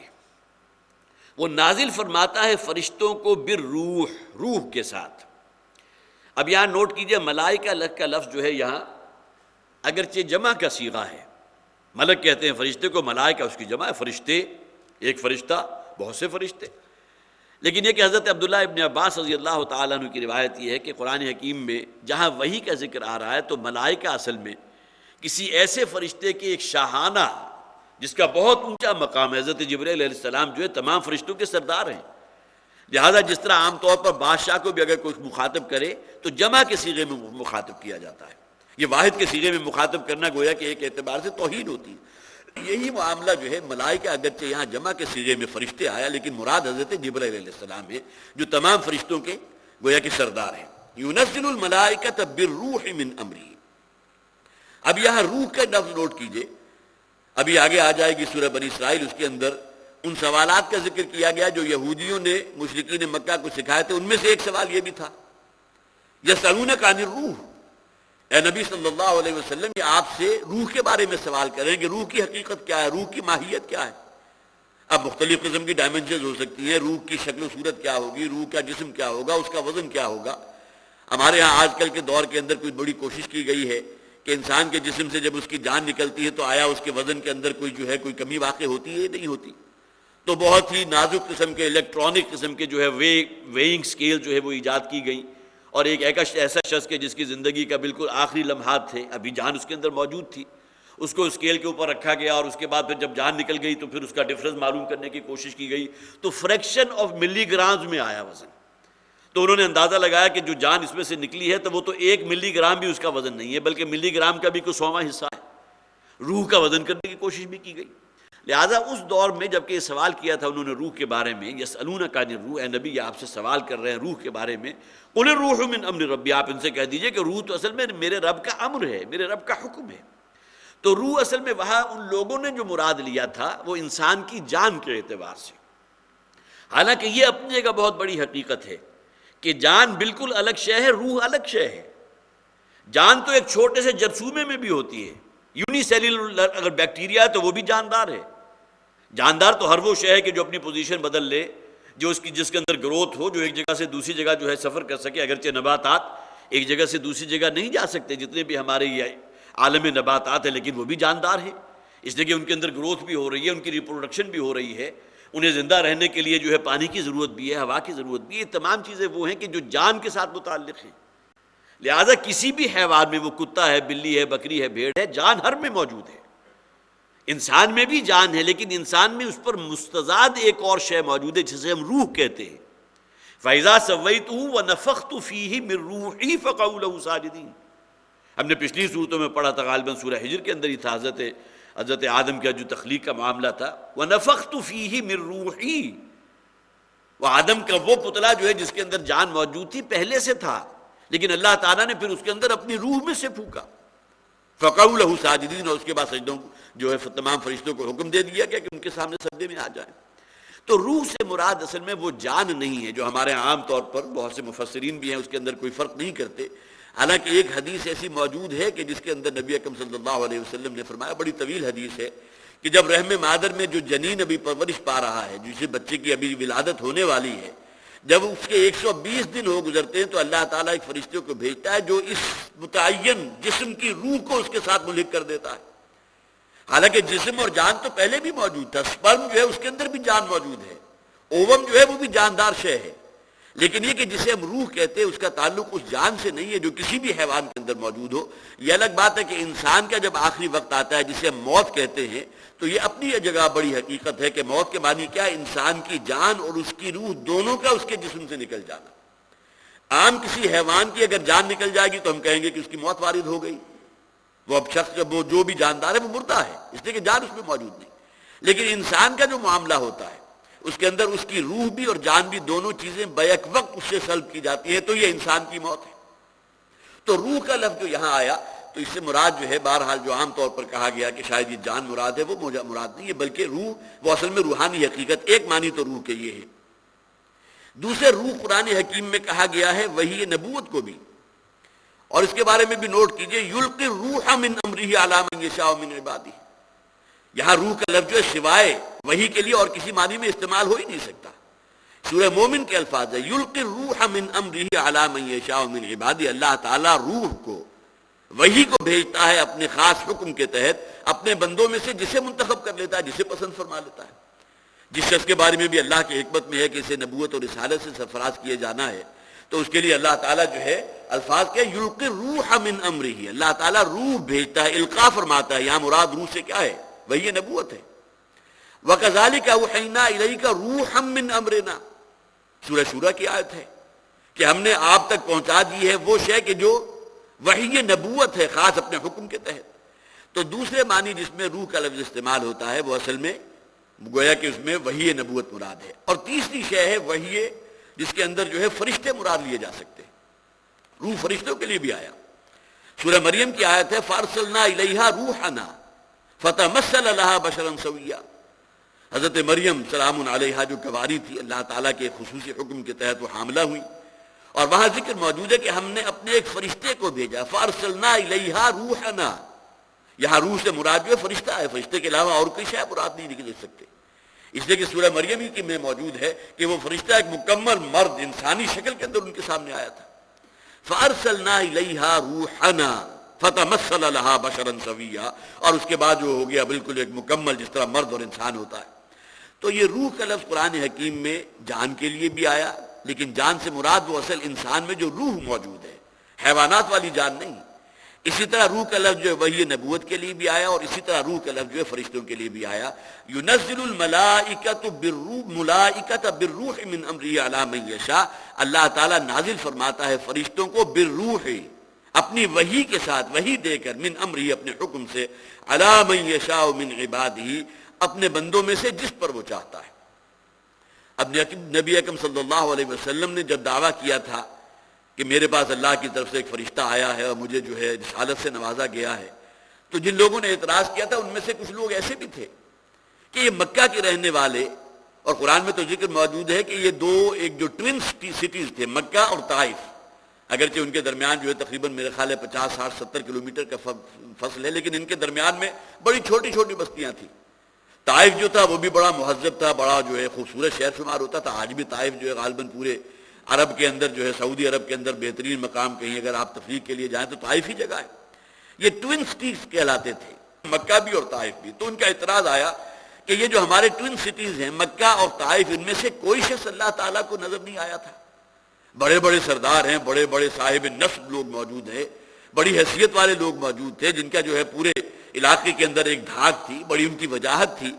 وہ نازل فرماتا ہے فرشتوں کو بالروح، روح کے ساتھ. اب یہاں نوٹ کیجئے، ملائکہ کا لفظ جو ہے یہاں اگرچہ جمع کا صیغہ ہے، ملک کہتے ہیں فرشتے کو، ملائکہ اس کی جمع ہے، فرشتے ایک فرشتہ، بہت سے فرشتے. لیکن یہ کہ حضرت عبداللہ ابن عباس رضی اللہ تعالیٰ عنہ کی روایت یہ ہے کہ قرآن حکیم میں جہاں وحی کا ذکر آ رہا ہے تو ملائکہ اصل میں کسی ایسے فرشتے کے ایک شاہانہ جس کا بہت اونچا مقام ہے. حضرت جبرائیل علیہ السلام جو ہے تمام فرشتوں کے سردار ہیں، لہذا جس طرح عام طور پر بادشاہ کو بھی اگر کوئی مخاطب کرے تو جمع کے صیغے میں مخاطب کیا جاتا ہے. یہ واحد کے صیغے میں مخاطب کرنا گویا کہ ایک اعتبار سے توہین ہوتی ہے. یہی معاملہ جو ہے ملائکہ اگرچہ یہاں جمع کے صیغے میں فرشتے آیا، لیکن مراد حضرت جبرائیل علیہ السلام ہے جو تمام فرشتوں کے گویا کہ سردار ہیں. ينزل الملائکۃ بالروح من امرہ. اب یہاں روح کا لفظ نوٹ کیجئے، ابھی آگے آ جائے گی سورہ بنی اسرائیل، اس کے اندر ان سوالات کا ذکر کیا گیا جو یہودیوں نے مشرکین مکہ کو سکھائے تھے. ان میں سے ایک سوال یہ بھی تھا، یسألونک عن الروح، اے نبی صلی اللہ علیہ وسلم یہ آپ سے روح کے بارے میں سوال کریں کہ روح کی حقیقت کیا ہے، روح کی ماہیت کیا ہے. اب مختلف قسم کی ڈائمنشنز ہو سکتی ہیں، روح کی شکل و صورت کیا ہوگی، روح کا جسم کیا ہوگا، اس کا وزن کیا ہوگا. ہمارے ہاں آج کل کے دور کے اندر کوئی بڑی کوشش کی گئی ہے کہ انسان کے جسم سے جب اس کی جان نکلتی ہے تو آیا اس کے وزن کے اندر کوئی جو ہے کوئی کمی واقع ہوتی ہے یا نہیں ہوتی. تو بہت ہی نازک قسم کے الیکٹرانک قسم کے جو ہے ویئنگ سکیل جو ہے وہ ایجاد کی گئی، اور ایک ایسا شخص کے جس کی زندگی کا بالکل آخری لمحات تھے، ابھی جان اس کے اندر موجود تھی، اس کو اسکیل کے اوپر رکھا گیا، اور اس کے بعد پھر جب جان نکل گئی تو پھر اس کا ڈفرنس معلوم کرنے کی کوشش کی گئی تو فریکشن آف ملی گرامز میں آیا وزن. تو انہوں نے اندازہ لگایا کہ جو جان اس میں سے نکلی ہے تو وہ تو 1 ملی گرام بھی اس کا وزن نہیں ہے، بلکہ ملی گرام کا بھی کوئی 100واں حصہ ہے. روح کا وزن کرنے کی کوشش بھی کی گئی. لہٰذا اس دور میں جب کہ یہ سوال کیا تھا انہوں نے روح کے بارے میں، یسألونک عن الروح، اے نبی یہ آپ سے سوال کر رہے ہیں روح کے بارے میں، قل الروح من امر ربی، آپ ان سے کہہ دیجئے کہ روح تو اصل میں میرے رب کا امر ہے، میرے رب کا حکم ہے. تو روح اصل میں وہاں ان لوگوں نے جو مراد لیا تھا وہ انسان کی جان کے اعتبار سے، حالانکہ یہ اپنی جگہ بہت بڑی حقیقت ہے کہ جان بالکل الگ شے ہے، روح الگ شے ہے. جان تو ایک چھوٹے سے جرثومے میں بھی ہوتی ہے، یونی سیلولر اگر بیکٹیریا ہے تو وہ بھی جاندار ہے. جاندار تو ہر وہ شے ہے کہ جو اپنی پوزیشن بدل لے، جو جس کے اندر گروتھ ہو، جو ایک جگہ سے دوسری جگہ جو ہے سفر کر سکے. اگرچہ نباتات ایک جگہ سے دوسری جگہ نہیں جا سکتے، جتنے بھی ہمارے یہ عالم نباتات ہیں، لیکن وہ بھی جاندار ہے، اس لیے کہ ان کے اندر گروتھ بھی ہو رہی ہے، ان کی ریپروڈکشن بھی ہو رہی ہے، انہیں زندہ رہنے کے لیے جو ہے پانی کی ضرورت بھی ہے، ہوا کی ضرورت بھی ہے. یہ تمام چیزیں وہ ہیں کہ جو جان کے ساتھ متعلق ہیں. لہذا کسی بھی حیوان میں، وہ کتا ہے، بلی ہے، بکری ہے، بھیڑ ہے، جان ہر میں موجود ہے. انسان میں بھی جان ہے، لیکن انسان میں اس پر مستضاد ایک اور شے موجود ہے جسے ہم روح کہتے ہیں. فَإِذَا سَوَّيْتُهُ وَنَفَخْتُ فِيهِ مِن رُوحِي فَقَعُوا لَهُ سَاجِدِينَ. ہم نے پچھلی صورتوں میں پڑھا تھا، غالباً سورہ ہجر کے اندر ہی تھا، حضرت آدم کا جو تخلیق کا معاملہ تھا. وَنَفَخْتُ فِيهِ مِن رُوحِي، وہ آدم کا وہ پتلا جو ہے جس کے اندر جان موجود تھی پہلے سے تھا، لیکن اللہ تعالیٰ نے پھر اس کے اندر اپنی روح میں سے پھونکا. فَقَعُوا لَهُ سَاجِدِينَ، اور اس کے بعد سجدوں جو ہے تمام فرشتوں کو حکم دے دیا گیا کہ ان کے سامنے سجدے میں آ جائیں. تو روح سے مراد اصل میں وہ جان نہیں ہے جو ہمارے عام طور پر بہت سے مفسرین بھی ہیں اس کے اندر کوئی فرق نہیں کرتے. حالانکہ ایک حدیث ایسی موجود ہے کہ جس کے اندر نبی اکرم صلی اللہ علیہ وسلم نے فرمایا، بڑی طویل حدیث ہے، کہ جب رحم مادر میں جو جنین ابھی پرورش پا رہا ہے، جسے بچے کی ابھی ولادت ہونے والی ہے، جب اس کے 120 دن ہو گزرتے ہیں تو اللہ تعالیٰ ایک فرشتے کو بھیجتا ہے جو اس متعین جسم کی روح کو اس کے ساتھ ملحق کر دیتا ہے. حالانکہ جسم اور جان تو پہلے بھی موجود تھا، سپرم جو ہے اس کے اندر بھی جان موجود ہے، اووم جو ہے وہ بھی جاندار شے ہے، لیکن یہ کہ جسے ہم روح کہتے ہیں اس کا تعلق اس جان سے نہیں ہے جو کسی بھی حیوان کے اندر موجود ہو. یہ الگ بات ہے کہ انسان کا جب آخری وقت آتا ہے جسے ہم موت کہتے ہیں تو یہ اپنی جگہ بڑی حقیقت ہے کہ موت کے معنی کیا ہے؟ انسان کی جان اور اس کی روح دونوں کا اس کے جسم سے نکل جانا. عام کسی حیوان کی اگر جان نکل جائے گی تو ہم کہیں گے کہ اس کی موت وارد ہو گئی، وہ اب شخص وہ جو بھی جاندار ہے وہ مردہ ہے، اس لیے کہ جان اس میں موجود نہیں. لیکن انسان کا جو معاملہ ہوتا ہے اس کے اندر اس کی روح بھی اور جان بھی دونوں چیزیں بیک وقت اس سے سلب کی جاتی ہیں، تو یہ انسان کی موت ہے. تو روح کا لفظ جو یہاں آیا تو اس سے مراد جو ہے بہرحال جو عام طور پر کہا گیا کہ شاید یہ جان مراد ہے وہ مراد نہیں ہے، بلکہ روح وہ اصل میں روحانی حقیقت. ایک معنی تو روح کے یہ ہے. دوسرے روح قرآن حکیم میں کہا گیا ہے وحی نبوت کو بھی، اور اس کے بارے میں بھی نوٹ کیجئے یلقی الروح من امرہ علی من یشاء من عبادہ. یہاں روح کا لفظ جو ہے سوائے وحی کے لیے اور کسی معنی میں استعمال ہو ہی نہیں سکتا. سورہ مومن کے الفاظ ہے یلقی الروح من امرہ علی من یشاء من عبادہ. اللہ تعالیٰ روح کو وحی کو بھیجتا ہے اپنے خاص حکم کے تحت اپنے بندوں میں سے جسے منتخب کر لیتا ہے، جسے پسند فرما لیتا ہے. جس شخص کے بارے میں بھی اللہ کی حکمت میں ہے کہ اسے نبوت اور رسالت سے سرفراز کیے جانا ہے تو اس کے لیے اللہ تعالیٰ جو ہے الفاظ کے یلقی الروح من امرہ، اللہ تعالیٰ روح بھیجتا ہے، القاء فرماتا ہے. یہاں مراد روح سے کیا ہے؟ وہی نبوت ہے. وَكَذَلِكَ أَوْحَيْنَا إِلَيْكَ رُوحًا مِّنْ أَمْرِنَا، سورہ شورى کی آیت ہے کہ ہم نے آپ تک پہنچا دی ہے وہ شے کہ جو وحی نبوت ہے خاص اپنے حکم کے تحت. تو دوسرے معنی جس میں روح کا لفظ استعمال ہوتا ہے وہ اصل میں گویا کہ اس میں وحی نبوت مراد ہے. اور تیسری شے ہے وحی جس کے اندر جو ہے فرشتے مراد لیے جا سکتے ہیں. روح فرشتوں کے لیے بھی آیا. سورہ مریم کی آیت ہے فَأَرْسَلْنَا إِلَيْهَا رُوحَنَا فَتَمَثَّلَ لَهَا بَشَرًا سَوِيًّا. حضرت مریم سلام علیہا جو کنواری تھی اللہ تعالیٰ کے خصوصی حکم کے تحت وہ حاملہ ہوئی، اور وہاں ذکر موجود ہے کہ ہم نے اپنے ایک فرشتے کو بھیجا. فَأَرْسَلْنَا إِلَيْهَا رُوحَنَا. یہاں روح سے مراد جو ہے فرشتہ ہے، فرشتے کے علاوہ اور کوئی شے مراد نہیں نکل سکتے. اس لیے کہ سورہ مریم ہی کی میں موجود ہے کہ وہ فرشتہ ایک مکمل مرد انسانی شکل کے اندر ان کے سامنے آیا تھا. فَأَرْسَلْنَا إِلَيْهَا رُوحَنَا فَتَمَثَّلَ لَهَا بَشَرًا سَوِيًّا. اور اس کے بعد جو ہو گیا بالکل ایک مکمل جس طرح مرد اور انسان ہوتا ہے. تو یہ روح کا لفظ قرآن حکیم میں جان کے لیے بھی آیا، لیکن جان سے مراد وہ اصل انسان میں جو روح موجود ہے، حیوانات والی جان نہیں. اسی طرح روح کا لفظ جو ہے وحی نبوت کے لیے بھی آیا، اور اسی طرح روح کا لفظ جو ہے فرشتوں کے لیے بھی آیا. يُنَزِّلُ الْمَلَائِكَةُ بِالرُّوحِ مِنْ أَمْرِهِ عَلَى مَنْ يَشَاءُ. اللہ تعالیٰ نازل فرماتا ہے فرشتوں کو بالروح، اپنی وحی کے ساتھ وحی دے کر، من امرہ اپنے حکم سے، علی من یشاء من عبادہ اپنے بندوں میں سے جس پر وہ چاہتا ہے. اب نبی اکرم صلی اللہ علیہ وسلم نے جب دعویٰ کیا تھا کہ میرے پاس اللہ کی طرف سے ایک فرشتہ آیا ہے اور مجھے جو ہے رسالت سے نوازا گیا ہے، تو جن لوگوں نے اعتراض کیا تھا ان میں سے کچھ لوگ ایسے بھی تھے کہ یہ مکہ کے رہنے والے، اور قرآن میں تو ذکر موجود ہے کہ یہ دو ایک جو ٹوین سٹیز تھے مکہ اور طائف، اگرچہ ان کے درمیان جو ہے تقریباً میرے خیال ہے 50 60 70 کلومیٹر کا فصل ہے، لیکن ان کے درمیان میں بڑی چھوٹی چھوٹی بستیاں تھیں. طائف جو تھا وہ بھی بڑا مہذب تھا، بڑا جو ہے خوبصورت شہر شمار ہوتا تھا. آج بھی طائف جو ہے غالباً پورے عرب کے اندر جو ہے سعودی عرب کے اندر بہترین مقام کہیں اگر آپ تفریح کے لیے جائیں تو طائف ہی جگہ ہے. یہ ٹوین سٹیز کہلاتے تھے، مکہ بھی اور طائف بھی. تو ان کا اعتراض آیا کہ یہ جو ہمارے ٹوین سٹیز ہیں مکہ اور طائف، ان میں سے کوئی شخص اللہ تعالیٰ کو نظر نہیں آیا تھا. بڑے بڑے سردار ہیں، بڑے بڑے صاحب نصب لوگ موجود ہیں، بڑی حیثیت والے لوگ موجود تھے جن کا جو ہے پورے علاقے کے اندر ایک دھاک تھی، بڑی ان کی وجاہت تھی.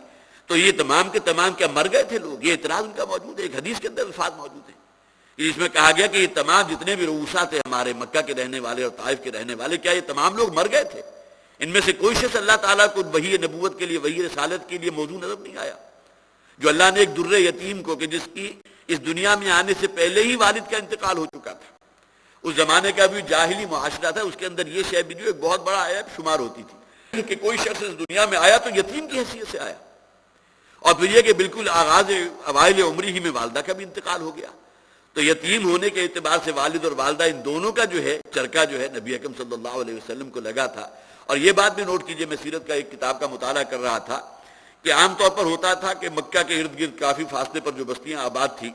تو یہ تمام کے تمام کیا مر گئے تھے لوگ؟ یہ اعتراض ان کا موجود ہے. ایک حدیث کے اندر الفاظ موجود ہیں اس میں کہا گیا کہ یہ تمام جتنے بھی رؤوسا تھے ہمارے مکہ کے رہنے والے اور طائف کے رہنے والے، کیا یہ تمام لوگ مر گئے تھے؟ ان میں سے کوئی شخص اللہ تعالیٰ کو وحی نبوت کے لیے وحی رسالت کے لیے موضوع نظر نہیں آیا. جو اللہ نے ایک در یتیم کو کہ جس کی اس دنیا میں آنے سے پہلے ہی والد کا انتقال ہو چکا تھا، اس زمانے کا بھی جاہلی معاشرہ تھا، اس کے اندر یہ شے بھی جو ایک بہت بڑا عیب شمار ہوتی تھی کہ کوئی شخص اس دنیا میں آیا تو یتیم کی حیثیت سے آیا. اور پھر یہ کہ بالکل آغاز اوائل عمری ہی میں والدہ کا بھی انتقال ہو گیا. تو یتیم ہونے کے اعتبار سے والد اور والدہ ان دونوں کا جو ہے چرکا جو ہے نبی اکرم صلی اللہ علیہ وسلم کو لگا تھا. اور یہ بات بھی نوٹ کیجئے، میں سیرت کا ایک کتاب کا مطالعہ کر رہا تھا کہ عام طور پر ہوتا تھا کہ مکہ کے ارد گرد کافی فاصلے پر جو بستیاں آباد تھیں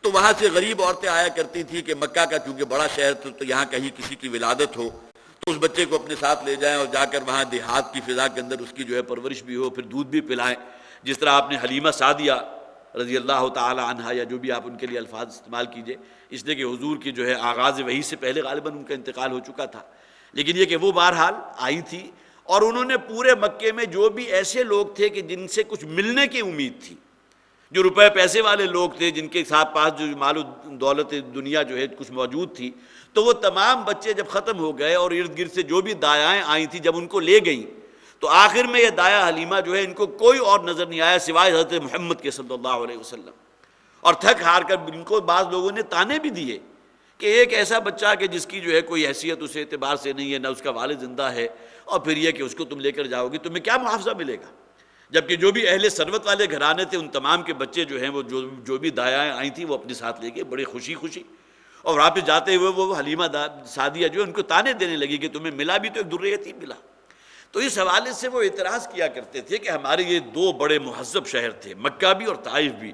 تو وہاں سے غریب عورتیں آیا کرتی تھی کہ مکہ کا چونکہ بڑا شہر تھا تو یہاں کہیں کسی کی ولادت ہو تو اس بچے کو اپنے ساتھ لے جائیں اور جا کر وہاں دیہات کی فضا کے اندر اس کی جو ہے پرورش بھی ہو، پھر دودھ بھی پلائیں. جس طرح آپ نے حلیمہ سعدیہ رضی اللہ تعالی عنہا، یا جو بھی آپ ان کے لیے الفاظ استعمال کیجئے، اس لیے کہ حضور کی جو ہے آغاز وحی سے پہلے غالباً ان کا انتقال ہو چکا تھا، لیکن یہ کہ وہ بہرحال آئی تھی، اور انہوں نے پورے مکے میں جو بھی ایسے لوگ تھے کہ جن سے کچھ ملنے کی امید تھی، جو روپے پیسے والے لوگ تھے، جن کے ساتھ پاس جو مال و دولت دنیا جو ہے کچھ موجود تھی، تو وہ تمام بچے جب ختم ہو گئے اور ارد گرد سے جو بھی دایائیں آئی تھیں جب ان کو لے گئیں، تو آخر میں یہ دایا حلیمہ جو ہے ان کو کوئی اور نظر نہیں آیا سوائے حضرت محمد کے صلی اللہ علیہ وسلم، اور تھک ہار کر ان کو بعض لوگوں نے تانے بھی دیے کہ ایک ایسا بچہ کہ جس کی جو ہے کوئی حیثیت اس اعتبار سے نہیں ہے، نہ اس کا والد زندہ ہے، اور پھر یہ کہ اس کو تم لے کر جاؤ گی، تمہیں کیا محافظہ ملے گا؟ جبکہ جو بھی اہل ثروت والے گھرانے تھے ان تمام کے بچے جو ہیں وہ جو بھی دایائیں آئی تھیں وہ اپنے ساتھ لے گئے بڑے خوشی خوشی، اور واپس جاتے ہوئے وہ حلیمہ سعدیہ جو ہے ان کو تانے دینے لگی کہ تمہیں ملا بھی تو ایک در یتیم ملا۔ تو اس حوالے سے وہ اعتراض کیا کرتے تھے کہ ہمارے یہ دو بڑے مہذب شہر تھے، مکہ بھی اور طائف بھی،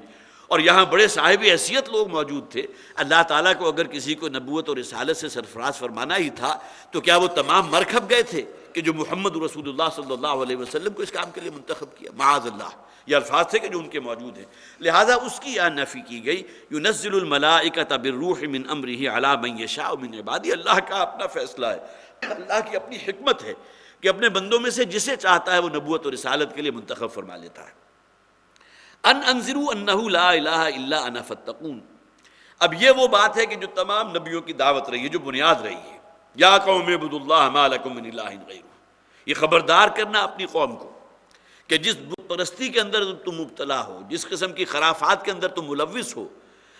اور یہاں بڑے صاحب حیثیت لوگ موجود تھے، اللہ تعالیٰ کو اگر کسی کو نبوت اور رسالت سے سرفراز فرمانا ہی تھا تو کیا وہ تمام مر کھپ گئے تھے کہ جو محمد رسول اللہ صلی اللہ علیہ وسلم کو اس کام کے لیے منتخب کیا؟ معاذ اللہ، یہ الفاظ تھے کہ جو ان کے موجود ہیں، لہذا اس کی یہاں نفی کی گئی، ينزل الملائکۃ بالروح من امرہ علی من یشاء من عبادہ، اللہ کا اپنا فیصلہ ہے، اللہ کی اپنی حکمت ہے کہ اپنے بندوں میں سے جسے چاہتا ہے وہ نبوت اور رسالت کے لیے منتخب فرما لیتا ہے۔ ان انذروا انہ لا الہ الا انا فاتقون، اب یہ وہ بات ہے کہ جو تمام نبیوں کی دعوت رہی ہے، جو بنیاد رہی ہے، یا قوم اعبدوا اللہ ما لکم من الہ غیرہ، یہ خبردار کرنا اپنی قوم کو کہ جس بت پرستی کے اندر تم مبتلا ہو، جس قسم کی خرافات کے اندر تم ملوث ہو،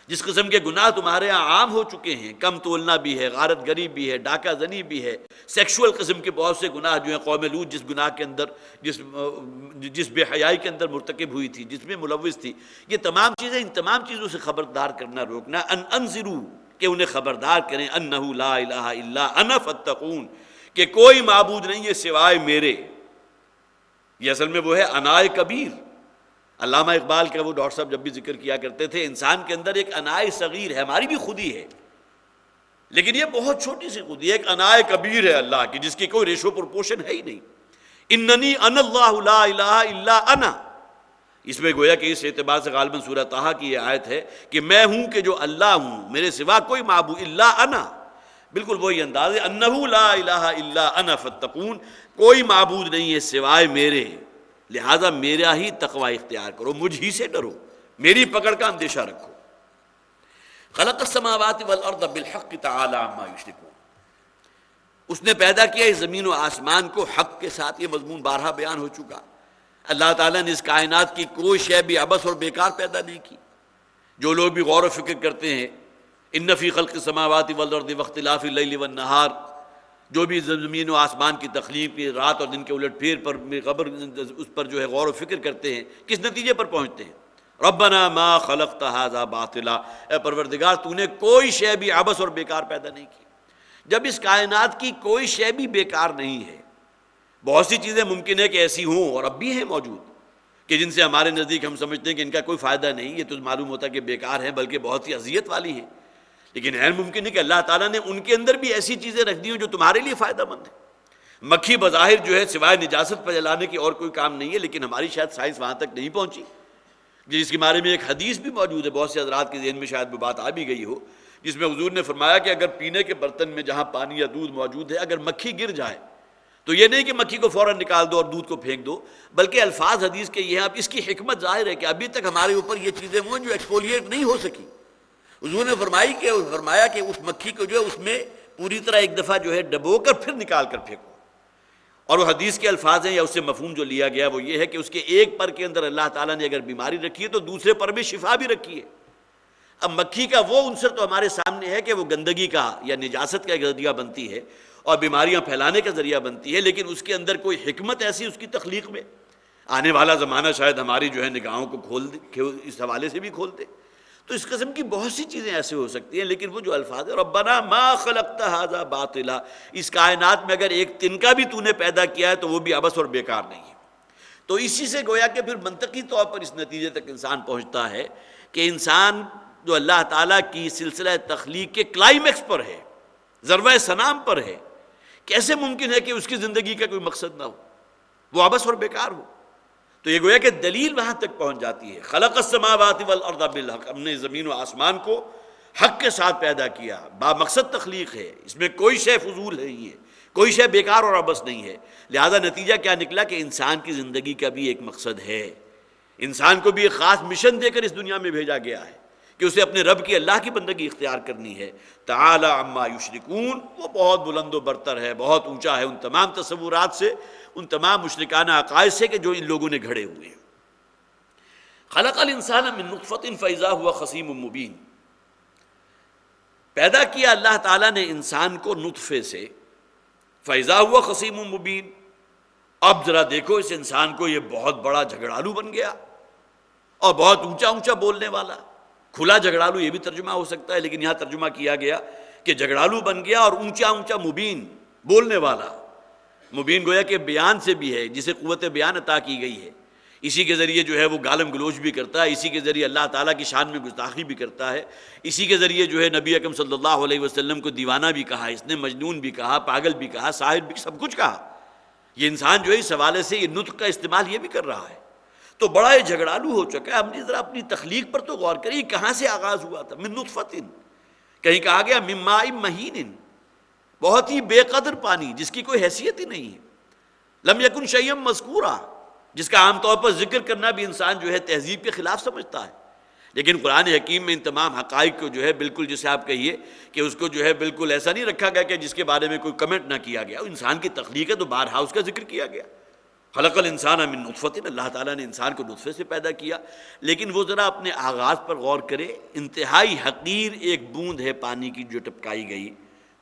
جس قسم کے گناہ تمہارے ہاں عام ہو چکے ہیں، کم تولنا بھی ہے، غارت گری بھی ہے، ڈاکہ زنی بھی ہے، سیکشول قسم کے بہت سے گناہ جو ہیں، قوم لوط جس گناہ کے اندر جس بے حیائی کے اندر مرتکب ہوئی تھی، جس میں ملوث تھی، یہ تمام چیزیں، ان تمام چیزوں سے خبردار کرنا، روکنا، ان انذروا کہ انہیں خبردار کریں، انہ لا الہ الا انا فاتقون، کہ کوئی معبود نہیں ہے سوائے میرے، یہ اصل میں وہ ہے انائے کبیر۔ علامہ اقبال کا وہ ڈاکٹر صاحب جب بھی ذکر کیا کرتے تھے، انسان کے اندر ایک انائے صغیر ہے، ہماری بھی خودی ہے، لیکن یہ بہت چھوٹی سی خودی ہے، ایک انائے کبیر ہے اللہ کی جس کی کوئی ریشو پروپورشن ہے ہی نہیں۔ اننی انا اللہ لا الہ الا انا، اس میں گویا کہ اس اعتبار سے غالباً سورہ طٰہٰ کی یہ آیت ہے کہ میں ہوں کہ جو اللہ ہوں، میرے سوا کوئی معبود الا انا، بالکل وہی انداز ہے، انہ لا الہ الا انا فاتقون، کوئی معبود نہیں ہے سوائے میرے، لہذا میرا ہی تقوی اختیار کرو، مجھ ہی سے ڈرو، میری پکڑ کا اندیشہ رکھو۔ خلق السماوات والارض بالحق تعالی عما یشرکون، اس نے پیدا کیا اس زمین و آسمان کو حق کے ساتھ، یہ مضمون بارہا بیان ہو چکا۔ اللہ تعالیٰ نے اس کائنات کی کوئی شے بھی عبث اور بیکار پیدا نہیں کی۔ جو لوگ بھی غور و فکر کرتے ہیں، ان فی خلق السماوات والارض واختلاف اللیل والنہار، جو بھی زمین و آسمان کی تخلیق، رات اور دن کے الٹ پھیر پر خبر اس پر جو ہے غور و فکر کرتے ہیں، کس نتیجے پر پہنچتے ہیں؟ ربنا ما خلقت ھذا باطلا، اے پروردگار تو نے کوئی شے بھی عبث اور بیکار پیدا نہیں کی۔ جب اس کائنات کی کوئی شے بھی بیکار نہیں ہے، بہت سی چیزیں ممکن ہے کہ ایسی ہوں اور اب بھی ہیں موجود کہ جن سے ہمارے نزدیک ہم سمجھتے ہیں کہ ان کا کوئی فائدہ نہیں، یہ تو معلوم ہوتا ہے کہ بیکار ہیں، بلکہ بہت سی اذیت والی ہیں، لیکن ہے ممکن ہے کہ اللہ تعالیٰ نے ان کے اندر بھی ایسی چیزیں رکھ دی ہوں جو تمہارے لیے فائدہ مند ہیں۔ مکھی بظاہر جو ہے سوائے نجاست پر جلانے کی اور کوئی کام نہیں ہے، لیکن ہماری شاید سائنس وہاں تک نہیں پہنچی، جس کے بارے میں ایک حدیث بھی موجود ہے، بہت سے حضرات کے ذہن میں شاید وہ بات آ بھی گئی ہو، جس میں حضور نے فرمایا کہ اگر پینے کے برتن میں جہاں پانی یا دودھ موجود ہے اگر مکھی گر جائے تو یہ نہیں کہ مکھی کو فوراً نکال دو اور دودھ کو پھینک دو، بلکہ الفاظ حدیث کے یہ ہیں، اب اس کی حکمت ظاہر ہے کہ ابھی تک ہمارے اوپر یہ چیزیں وہ جو ایکسفولیٹ نہیں ہو سکی، حضور نے فرمایا کہ اس مکھی کو جو ہے اس میں پوری طرح ایک دفعہ جو ہے ڈبو کر پھر نکال کر پھینکو، اور وہ حدیث کے الفاظ ہیں یا اس سے مفہوم جو لیا گیا وہ یہ ہے کہ اس کے ایک پر کے اندر اللہ تعالیٰ نے اگر بیماری رکھی ہے تو دوسرے پر میں شفا بھی رکھی ہے۔ اب مکھی کا وہ عنصر تو ہمارے سامنے ہے کہ وہ گندگی کا یا نجاست کا ایک ذریعہ بنتی ہے اور بیماریاں پھیلانے کا ذریعہ بنتی ہے، لیکن اس کے اندر کوئی حکمت ایسی اس کی تخلیق میں، آنے والا زمانہ شاید ہماری جو ہے نگاہوں کو کھول دے، اس حوالے سے بھی کھول دے، تو اس قسم کی بہت سی چیزیں ایسے ہو سکتی ہیں، لیکن وہ جو الفاظ ہے ربنا ما خلقت ھذا باطلا، اس کائنات میں اگر ایک تنکا بھی تو نے پیدا کیا ہے تو وہ بھی عبث اور بیکار نہیں ہے۔ تو اسی سے گویا کہ پھر منطقی طور پر اس نتیجے تک انسان پہنچتا ہے کہ انسان جو اللہ تعالیٰ کی سلسلہ تخلیق کے کلائمیکس پر ہے، ذروہ سنام پر ہے، کیسے ممکن ہے کہ اس کی زندگی کا کوئی مقصد نہ ہو، وہ عبث اور بیکار ہو؟ تو یہ گویا کہ دلیل وہاں تک پہنچ جاتی ہے. خلق السماوات والارض بالحق، ہم نے زمین و آسمان کو حق کے ساتھ پیدا کیا، با مقصد تخلیق ہے، اس میں کوئی شے فضول نہیں ہے، کوئی شے بیکار اور عبث نہیں ہے. لہذا نتیجہ کیا نکلا کہ انسان کی زندگی کا بھی ایک مقصد ہے، انسان کو بھی ایک خاص مشن دے کر اس دنیا میں بھیجا گیا ہے کہ اسے اپنے رب کی اللہ کی بندگی اختیار کرنی ہے. تعالی عما یشرکون، وہ بہت بلند و برتر ہے، بہت اونچا ہے ان تمام تصورات سے، ان تمام مشرکانہ عقائد سے کہ جو ان لوگوں نے گھڑے ہوئے ہیں. خلق الانسان من نطفۃ فاذا هو خصیم مبین، پیدا کیا اللہ تعالیٰ نے انسان کو نطفے سے، فاذا هو خصیم مبین. اب ذرا دیکھو اس انسان کو، یہ بہت بڑا جھگڑالو بن گیا اور بہت اونچا اونچا بولنے والا. کھلا جھگڑالو یہ بھی ترجمہ ہو سکتا ہے، لیکن یہاں ترجمہ کیا گیا کہ جھگڑالو بن گیا اور اونچا اونچا مبین، بولنے والا. مبین گویا کہ بیان سے بھی ہے، جسے قوت بیان عطا کی گئی ہے، اسی کے ذریعے جو ہے وہ گالم گلوچ بھی کرتا ہے، اسی کے ذریعے اللہ تعالیٰ کی شان میں گستاخی بھی کرتا ہے، اسی کے ذریعے جو ہے نبی اکرم صلی اللہ علیہ وسلم کو دیوانہ بھی کہا، اس نے مجنون بھی کہا، پاگل بھی کہا، ساحر بھی، سب کچھ کہا. یہ انسان جو ہے اس حوالے سے یہ نطق کا استعمال یہ بھی کر رہا ہے. تو بڑا یہ جھگڑالو ہو چکا ہے. ہم نے ذرا اپنی تخلیق پر تو غور کریے، کہاں سے آغاز ہوا تھا؟ من نطفۃ، کہیں کہا گیا من ماء مہین، بہت ہی بے قدر پانی جس کی کوئی حیثیت ہی نہیں ہے. لم یکن شیئا مذکورا، جس کا عام طور پر ذکر کرنا بھی انسان جو ہے تہذیب کے خلاف سمجھتا ہے. لیکن قرآن حکیم میں ان تمام حقائق کو جو ہے بالکل، جسے آپ کہیے کہ اس کو جو ہے بالکل ایسا نہیں رکھا گیا کہ جس کے بارے میں کوئی کمنٹ نہ کیا گیا. انسان کی تخلیق ہے تو بارہا اس کا ذکر کیا گیا. خلق الانسان من نطفۃ، اللہ تعالیٰ نے انسان کو نطفے سے پیدا کیا. لیکن وہ ذرا اپنے آغاز پر غور کرے، انتہائی حقیر ایک بوند ہے پانی کی جو ٹپکائی گئی،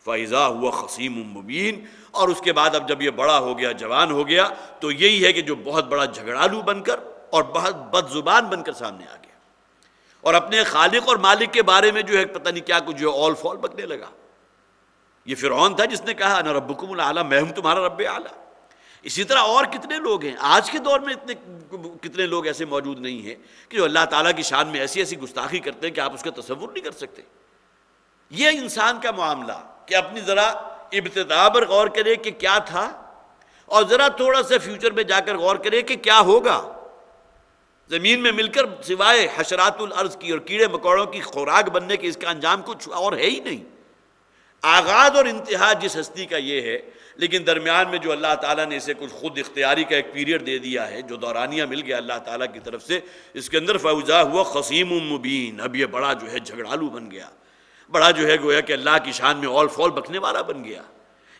فَإِذَا هُوَ خَصِيمٌ مُبِينٌ. اور اس کے بعد اب جب یہ بڑا ہو گیا، جوان ہو گیا، تو یہی ہے کہ جو بہت بڑا جھگڑالو بن کر اور بہت بد زبان بن کر سامنے آ گیا، اور اپنے خالق اور مالک کے بارے میں جو ہے پتہ نہیں کیا کچھ جو اول فول بکنے لگا. یہ فرعون تھا جس نے کہا انا ربکم الاعلی، میں ہوں تمہارا رب اعلیٰ. اسی طرح اور کتنے لوگ ہیں آج کے دور میں، کتنے لوگ ایسے موجود نہیں ہیں کہ جو اللہ تعالیٰ کی شان میں ایسی ایسی گستاخی کرتے ہیں کہ آپ اس کا تصور نہیں کر سکتے. یہ انسان کا معاملہ کہ اپنی ذرا ابتدا پر غور کرے کہ کیا تھا، اور ذرا تھوڑا سا فیوچر میں جا کر غور کرے کہ کیا ہوگا. زمین میں مل کر سوائے حشرات الارض کی اور کیڑے مکوڑوں کی خوراک بننے کے اس کا انجام کچھ اور ہے ہی نہیں. آغاز اور انتہا جس ہستی کا یہ ہے، لیکن درمیان میں جو اللہ تعالیٰ نے اسے کچھ خود اختیاری کا ایک پیریڈ دے دیا ہے، جو دورانیہ مل گیا اللہ تعالیٰ کی طرف سے، اس کے اندر فَإِذَا هُوَ خَصِيمٌ مُبِينٌ. اب یہ بڑا جو ہے جھگڑالو بن گیا، بڑا جو ہے گویا کہ اللہ کی شان میں اول فول بکنے والا بن گیا.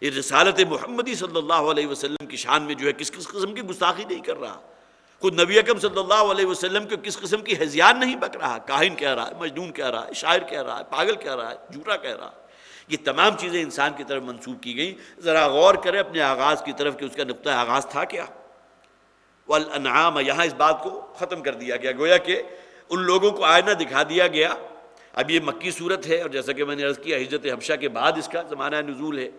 یہ رسالت محمدی صلی اللہ علیہ وسلم کی شان میں جو ہے کس قسم کی گستاخی نہیں کر رہا. خود نبی اکرم صلی اللہ علیہ وسلم کو کس قسم کی ہذیان نہیں بک رہا. کاہن کہہ رہا ہے، مجنون کہہ رہا ہے، شاعر کہہ رہا ہے، پاگل کہہ رہا ہے، جھوٹا کہہ رہا ہے. یہ تمام چیزیں انسان کی طرف منسوب کی گئیں. ذرا غور کرے اپنے آغاز کی طرف کہ اس کا نقطہ آغاز تھا کیا. والانعام، یہاں اس بات کو ختم کر دیا گیا، گویا کہ ان لوگوں کو آئینہ دکھا دیا گیا. اب یہ مکی صورت ہے، اور جیسا کہ میں نے عرض کیا ہجرت حبشہ کے بعد اس کا زمانہ نزول ہے،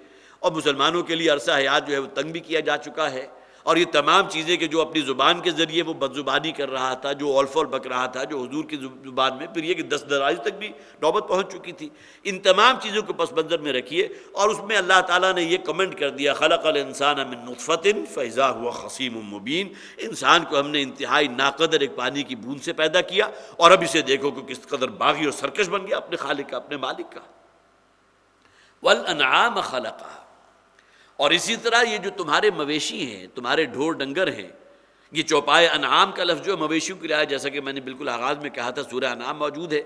اور مسلمانوں کے لیے عرصہ حیات جو ہے وہ تنگ بھی کیا جا چکا ہے. اور یہ تمام چیزیں کہ جو اپنی زبان کے ذریعے وہ بدزبانی کر رہا تھا، جو اول فول بک رہا تھا، جو حضور کی زبان میں، پھر یہ کہ دست درازی تک بھی نوبت پہنچ چکی تھی. ان تمام چیزوں کو پس منظر میں رکھیے، اور اس میں اللہ تعالیٰ نے یہ کمنٹ کر دیا خلق الانسان من نطفۃ فاذا هو خصیم مبین. انسان کو ہم نے انتہائی ناقدر ایک پانی کی بوند سے پیدا کیا، اور اب اسے دیکھو کہ کس قدر باغی اور سرکش بن گیا اپنے خالق کا، اپنے مالک کا. والانعام خلقها، اور اسی طرح یہ جو تمہارے مویشی ہیں، تمہارے ڈھور ڈنگر ہیں، یہ چوپائے انعام کا لفظ جو مویشیوں کے لیے آیا، جیسا کہ میں نے بالکل آغاز میں کہا تھا سورہ انعام موجود ہے،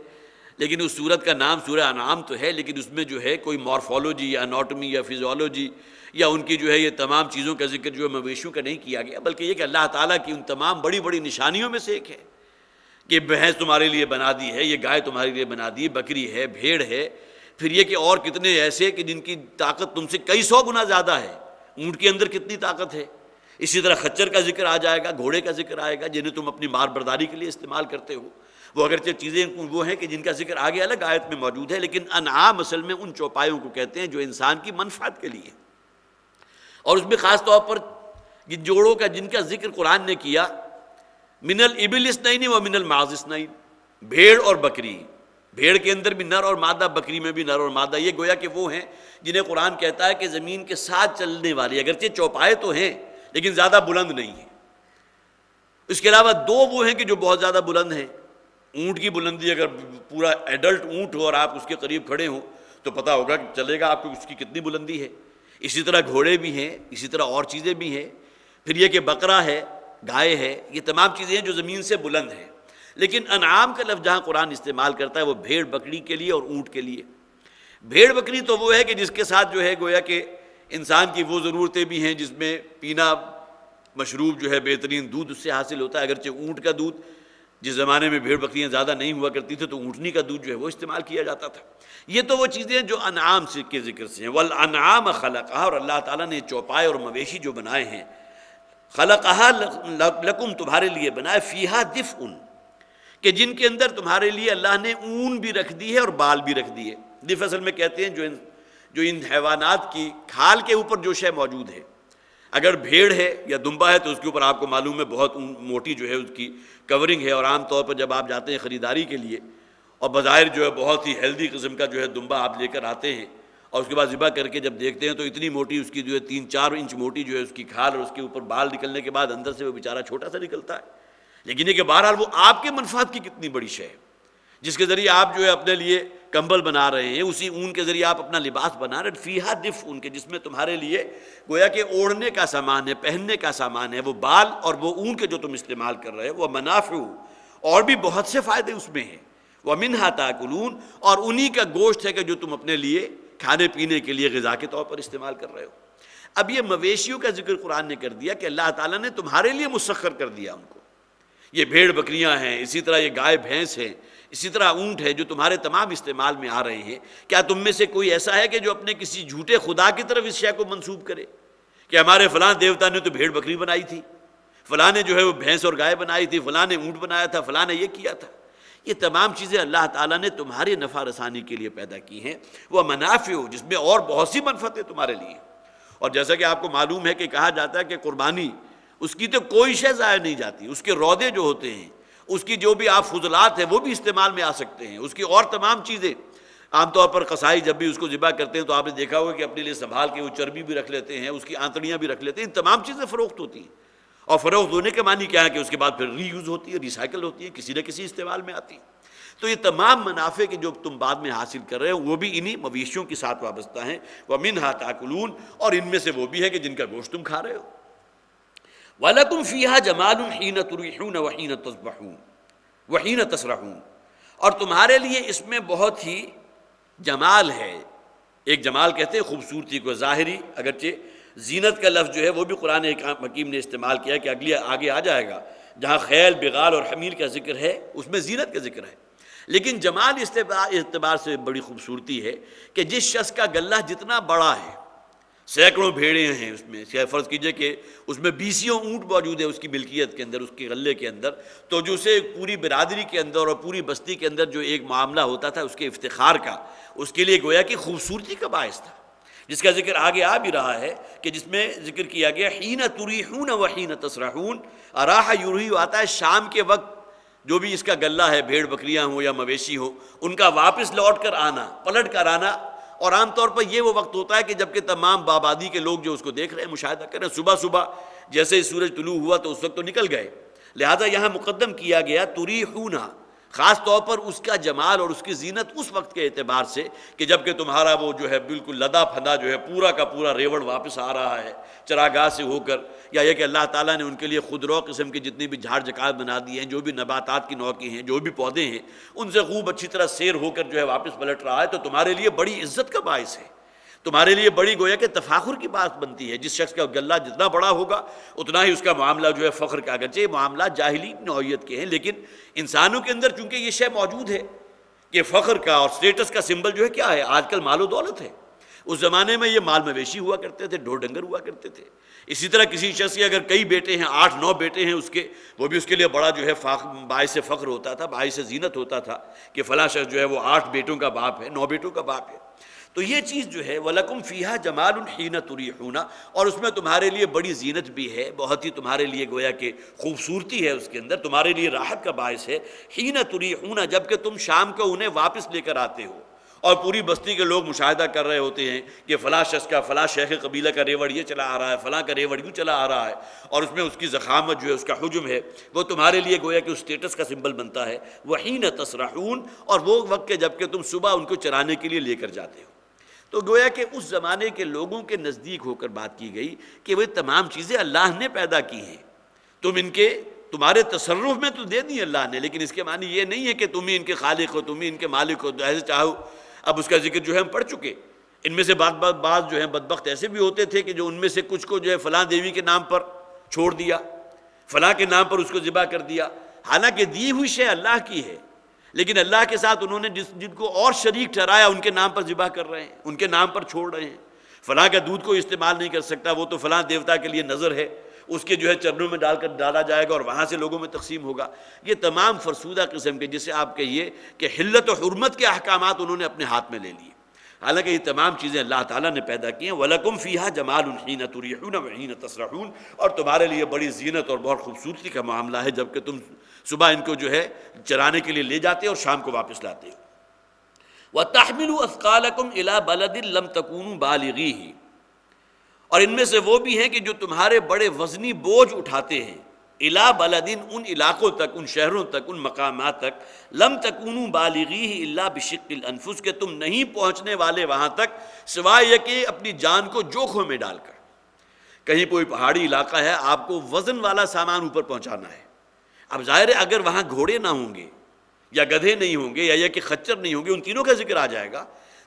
لیکن اس سورت کا نام سورہ انعام تو ہے، لیکن اس میں جو ہے کوئی مورفولوجی یا اناٹمی یا فزیولوجی یا ان کی جو ہے یہ تمام چیزوں کا ذکر جو ہے مویشیوں کا نہیں کیا گیا، بلکہ یہ کہ اللہ تعالیٰ کی ان تمام بڑی بڑی نشانیوں میں سے ایک ہے کہ بھینس تمہارے لیے بنا دی ہے، یہ گائے تمہارے لیے بنا دی، بکری ہے، بھیڑ ہے. پھر یہ کہ اور کتنے ایسے کہ جن کی طاقت تم سے کئی سو گنا زیادہ ہے. اونٹ کے اندر کتنی طاقت ہے. اسی طرح خچر کا ذکر آ جائے گا، گھوڑے کا ذکر آئے گا، جنہیں تم اپنی مار برداری کے لیے استعمال کرتے ہو. وہ اگرچہ چیزیں وہ ہیں کہ جن کا ذکر آگے الگ آیت میں موجود ہے، لیکن انعام اصل میں ان چوپایوں کو کہتے ہیں جو انسان کی منفعت کے لیے، اور اس میں خاص طور پر جن جوڑوں کا جن کا ذکر قرآن نے کیا، من الابل اثنین و من المعاذ اثنین، بھیڑ اور بکری. بھیڑ کے اندر بھی نر اور مادہ، بکری میں بھی نر اور مادہ. یہ گویا کہ وہ ہیں جنہیں قرآن کہتا ہے کہ زمین کے ساتھ چلنے والی، اگرچہ چوپائے تو ہیں لیکن زیادہ بلند نہیں ہیں. اس کے علاوہ دو وہ ہیں کہ جو بہت زیادہ بلند ہیں. اونٹ کی بلندی اگر پورا ایڈلٹ اونٹ ہو اور آپ اس کے قریب کھڑے ہوں تو پتہ ہوگا کہ چلے گا آپ کو اس کی کتنی بلندی ہے. اسی طرح گھوڑے بھی ہیں، اسی طرح اور چیزیں بھی ہیں. پھر یہ کہ بقرہ ہے، گائے ہے، یہ تمام چیزیں ہیں جو زمین سے بلند ہیں. لیکن انعام کا لفظ جہاں قرآن استعمال کرتا ہے وہ بھیڑ بکری کے لیے اور اونٹ کے لیے. بھیڑ بکری تو وہ ہے کہ جس کے ساتھ جو ہے گویا کہ انسان کی وہ ضرورتیں بھی ہیں جس میں پینا مشروب جو ہے بہترین دودھ اس سے حاصل ہوتا ہے. اگرچہ اونٹ کا دودھ جس زمانے میں بھیڑ بکریاں زیادہ نہیں ہوا کرتی تھیں تو اونٹنی کا دودھ جو ہے وہ استعمال کیا جاتا تھا. یہ تو وہ چیزیں جو انعام سے کے ذکر سے ہیں. والانعام خلقہا، اور اللہ تعالیٰ نے چوپائے اور مویشی جو بنائے ہیں، خلقہا لکم تمہارے لیے بنائے، فیہا دفء کہ جن کے اندر تمہارے لیے اللہ نے اون بھی رکھ دی ہے اور بال بھی رکھ دی ہے. دف اصل میں کہتے ہیں جو ان حیوانات کی کھال کے اوپر جو شے موجود ہے. اگر بھیڑ ہے یا دمبا ہے تو اس کے اوپر آپ کو معلوم ہے بہت موٹی جو ہے اس کی کورنگ ہے، اور عام طور پر جب آپ جاتے ہیں خریداری کے لیے اور بظاہر جو ہے بہت ہی ہیلدی قسم کا جو ہے دمبا آپ لے کر آتے ہیں اور اس کے بعد ذبح کر کے جب دیکھتے ہیں تو اتنی موٹی اس کی جو ہے 3-4 انچ موٹی جو ہے اس کی کھال، اور اس کے اوپر بال نکلنے کے بعد اندر سے وہ بیچارہ چھوٹا سا نکلتا ہے. لیکن یہ کہ بہرحال وہ آپ کے منفعت کی کتنی بڑی شے ہے جس کے ذریعے آپ جو ہے اپنے لیے کمبل بنا رہے ہیں، اسی اون کے ذریعے آپ اپنا لباس بنا رہے ہیں. فیہا دفء ان کے جس میں تمہارے لیے گویا کہ اوڑھنے کا سامان ہے، پہننے کا سامان ہے. وہ بال اور وہ اون کے جو تم استعمال کر رہے ہو، وہ منافع اور بھی بہت سے فائدے اس میں ہیں. وَمِنْهَا تَأْكُلُونَ، اور انہی کا گوشت ہے کہ جو تم اپنے لیے کھانے پینے کے لیے غذا کے طور پر استعمال کر رہے ہو. اب یہ مویشیوں کا ذکر قرآن نے کر دیا کہ اللہ تعالیٰ نے تمہارے لیے مسخر کر دیا ان کو. یہ بھیڑ بکریاں ہیں، اسی طرح یہ گائے بھینس ہیں، اسی طرح اونٹ ہے جو تمہارے تمام استعمال میں آ رہے ہیں. کیا تم میں سے کوئی ایسا ہے کہ جو اپنے کسی جھوٹے خدا کی طرف اس شے کو منسوب کرے کہ ہمارے فلاں دیوتا نے تو بھیڑ بکری بنائی تھی، فلاں نے جو ہے وہ بھینس اور گائے بنائی تھی، فلاں نے اونٹ بنایا تھا، فلاں نے یہ کیا تھا. یہ تمام چیزیں اللہ تعالیٰ نے تمہارے نفع رسانی کے لیے پیدا کی ہیں. وہ منافع جس میں اور بہت سی منفعتیں تمہارے لیے. اور جیسا کہ آپ کو معلوم ہے کہ کہا جاتا ہے کہ قربانی اس کی تو کوئی شے ضائع نہیں جاتی. اس کے رودے جو ہوتے ہیں، اس کی جو بھی آپ فضلات ہیں وہ بھی استعمال میں آ سکتے ہیں. اس کی اور تمام چیزیں، عام طور پر قصائی جب بھی اس کو ذبح کرتے ہیں تو آپ نے دیکھا ہوگا کہ اپنے لیے سنبھال کے وہ چربی بھی رکھ لیتے ہیں، اس کی آنتڑیاں بھی رکھ لیتے ہیں. ان تمام چیزیں فروخت ہوتی ہیں، اور فروخت ہونے کے معنی کیا ہے کہ اس کے بعد پھر ری یوز ہوتی ہے، ریسائیکل ہوتی ہے، کسی نہ کسی استعمال میں آتی ہے. تو یہ تمام منافع کے جو تم بعد میں حاصل کر رہے ہو وہ بھی انہی مویشیوں کے ساتھ وابستہ ہیں. وَمِنْهَا تَأْكُلُونَ، اور ان میں سے وہ بھی ہے کہ جن کا گوشت تم کھا رہے ہو. وَلَكُمْ فِيهَا جَمَالٌ حِينَ تُرِيحُونَ وَحِينَ تَصْبَحُونَ وَحِينَ تَسْرَحُونَ، اور تمہارے لیے اس میں بہت ہی جمال ہے. ایک جمال کہتے ہیں خوبصورتی کو، ظاہری، اگرچہ زینت کا لفظ جو ہے وہ بھی قرآن حکیم نے استعمال کیا کہ آگے آ جائے گا جہاں خیل، بغال اور حمیر کا ذکر ہے اس میں زینت کا ذکر ہے. لیکن جمال اعتبار سے بڑی خوبصورتی ہے کہ جس شخص کا غلہ جتنا بڑا ہے، سینکڑوں بھیڑیں ہیں اس میں، فرض کیجئے کہ اس میں 20 اونٹ موجود ہے اس کی ملکیت کے اندر، اس کے غلے کے اندر، تو جو اسے پوری برادری کے اندر اور پوری بستی کے اندر جو ایک معاملہ ہوتا تھا اس کے افتخار کا، اس کے لیے گویا کہ خوبصورتی کا باعث تھا، جس کا ذکر آگے آ بھی رہا ہے کہ جس میں ذکر کیا گیا حین تریحون وحین تسرحون. اراح یروح آتا ہے شام کے وقت جو بھی اس کا غلہ ہے، بھیڑ بکریاں ہوں یا مویشی ہوں، ان کا واپس لوٹ کر آنا، پلٹ کر آنا. اور عام طور پر یہ وہ وقت ہوتا ہے کہ جب کہ تمام آبادی کے لوگ جو اس کو دیکھ رہے ہیں، مشاہدہ کر رہے ہیں. صبح صبح جیسے ہی سورج طلوع ہوا تو اس وقت تو نکل گئے، لہذا یہاں مقدم کیا گیا تریحون، خاص طور پر اس کا جمال اور اس کی زینت اس وقت کے اعتبار سے کہ جب کہ تمہارا وہ جو ہے بالکل لدا پھدا جو ہے پورا کا پورا ریوڑ واپس آ رہا ہے چراگاہ سے ہو کر، یا یہ کہ اللہ تعالیٰ نے ان کے لیے خودرو قسم کی جتنی بھی جھاڑ جکات بنا دی ہیں، جو بھی نباتات کی نوع کی ہیں، جو بھی پودے ہیں، ان سے خوب اچھی طرح سیر ہو کر جو ہے واپس پلٹ رہا ہے. تو تمہارے لیے بڑی عزت کا باعث ہے، تمہارے لیے بڑی گویا کہ تفاخر کی بات بنتی ہے. جس شخص کا غلہ جتنا بڑا ہوگا اتنا ہی اس کا معاملہ جو ہے فخر کا، اگرچہ یہ معاملات جاہلی نوعیت کے ہیں لیکن انسانوں کے اندر چونکہ یہ شے موجود ہے کہ فخر کا اور سٹیٹس کا سمبل جو ہے کیا ہے، آج کل مال و دولت ہے. اس زمانے میں یہ مال مویشی ہوا کرتے تھے، ڈھور ڈنگر ہوا کرتے تھے. اسی طرح کسی شخص کے اگر کئی بیٹے ہیں، 8-9 بیٹے ہیں اس کے، وہ بھی اس کے لیے بڑا جو ہے باعث فخر ہوتا تھا، باعث زینت ہوتا تھا کہ فلاں شخص جو ہے وہ 8 بیٹوں کا باپ ہے، 9 بیٹوں کا باپ ہے. تو یہ چیز جو ہے وَلَكُمْ فِيهَا جَمَالٌ حِينَ تُرِيحُونَ، اور اس میں تمہارے لیے بڑی زینت بھی ہے، بہت ہی تمہارے لیے گویا کہ خوبصورتی ہے اس کے اندر، تمہارے لیے راحت کا باعث ہے. حِينَ تُرِيحُونَ، جب کہ تم شام کو انہیں واپس لے کر آتے ہو. اور پوری بستی کے لوگ مشاہدہ کر رہے ہوتے ہیں کہ فلاں شخص کا، فلاں شیخ قبیلہ کا ریوڑ یہ چلا آ رہا ہے، فلاں کا ریوڑ یوں چلا آ رہا ہے، اور اس میں اس کی ضخامت جو ہے، اس کا حجم ہے، وہ تمہارے لیے گویا کہ اس سٹیٹس کا سمبل بنتا ہے۔ وَحِينَ تَسْرَحُونَ، اور وہ وقت کہ جب کہ تم صبح ان کو چرانے کے لیے لے کر جاتے ہو۔ تو گویا کہ اس زمانے کے لوگوں کے نزدیک ہو کر بات کی گئی کہ وہ تمام چیزیں اللہ نے پیدا کی ہیں، تمہارے تصرف میں تو دے دی اللہ نے، لیکن اس کے معنی یہ نہیں ہے کہ تم ہی ان کے خالق ہو، تم ہی ان کے مالک ہو، ایسے چاہو۔ اب اس کا ذکر جو ہے ہم پڑھ چکے، ان میں سے بعض جو ہیں بدبخت ایسے بھی ہوتے تھے کہ جو ان میں سے کچھ کو جو ہے فلاں دیوی کے نام پر چھوڑ دیا، فلاں کے نام پر اس کو ذبح کر دیا، حالانکہ دی ہوئی شے اللہ کی ہے، لیکن اللہ کے ساتھ انہوں نے جن کو اور شریک ٹھہرایا ان کے نام پر ذبح کر رہے ہیں، ان کے نام پر چھوڑ رہے ہیں۔ فلاں کا دودھ کوئی استعمال نہیں کر سکتا، وہ تو فلاں دیوتا کے لیے نظر ہے، اس کے جو ہے چرنوں میں ڈالا جائے گا اور وہاں سے لوگوں میں تقسیم ہوگا۔ یہ تمام فرسودہ قسم کے، جسے آپ کہیے کہ حلت و حرمت کے احکامات انہوں نے اپنے ہاتھ میں لے لیے، حالانکہ یہ تمام چیزیں اللہ تعالیٰ نے پیدا کی ہیں۔ وَلَكُمْ فِيهَا جَمَالٌ حِينَ تُرِيحُونَ وَحِينَ تَسْرَحُونَ، اور تمہارے لیے بڑی زینت اور بہت خوبصورتی کا معاملہ ہے جب کہ تم صبح ان کو جو ہے چرانے کے لیے لے جاتے اور شام کو واپس لاتے ہو۔ وَتَحْمِلُوا أَثْقَالَكُمْ إِلَى بَلَدٍ لَمْ تَكُونُوا بَالِغِيهِ، اور ان میں سے وہ بھی ہیں کہ جو تمہارے بڑے وزنی بوجھ اٹھاتے ہیں، الا بلدن، ان علاقوں تک، ان شہروں تک، ان مقامات تک، لم تکونوا بالغیہ الا بشق الانفس، کہ تم نہیں پہنچنے والے وہاں تک سوائے یہ کہ اپنی جان کو جوکھوں میں ڈال کر۔ کہیں کوئی پہاڑی علاقہ ہے، آپ کو وزن والا سامان اوپر پہنچانا ہے، اب ظاہر ہے اگر وہاں گھوڑے نہ ہوں گے یا گدھے نہیں ہوں گے یا یہ کہ خچر نہیں ہوں گے، ان تینوں کا ذکر آ جائے گا،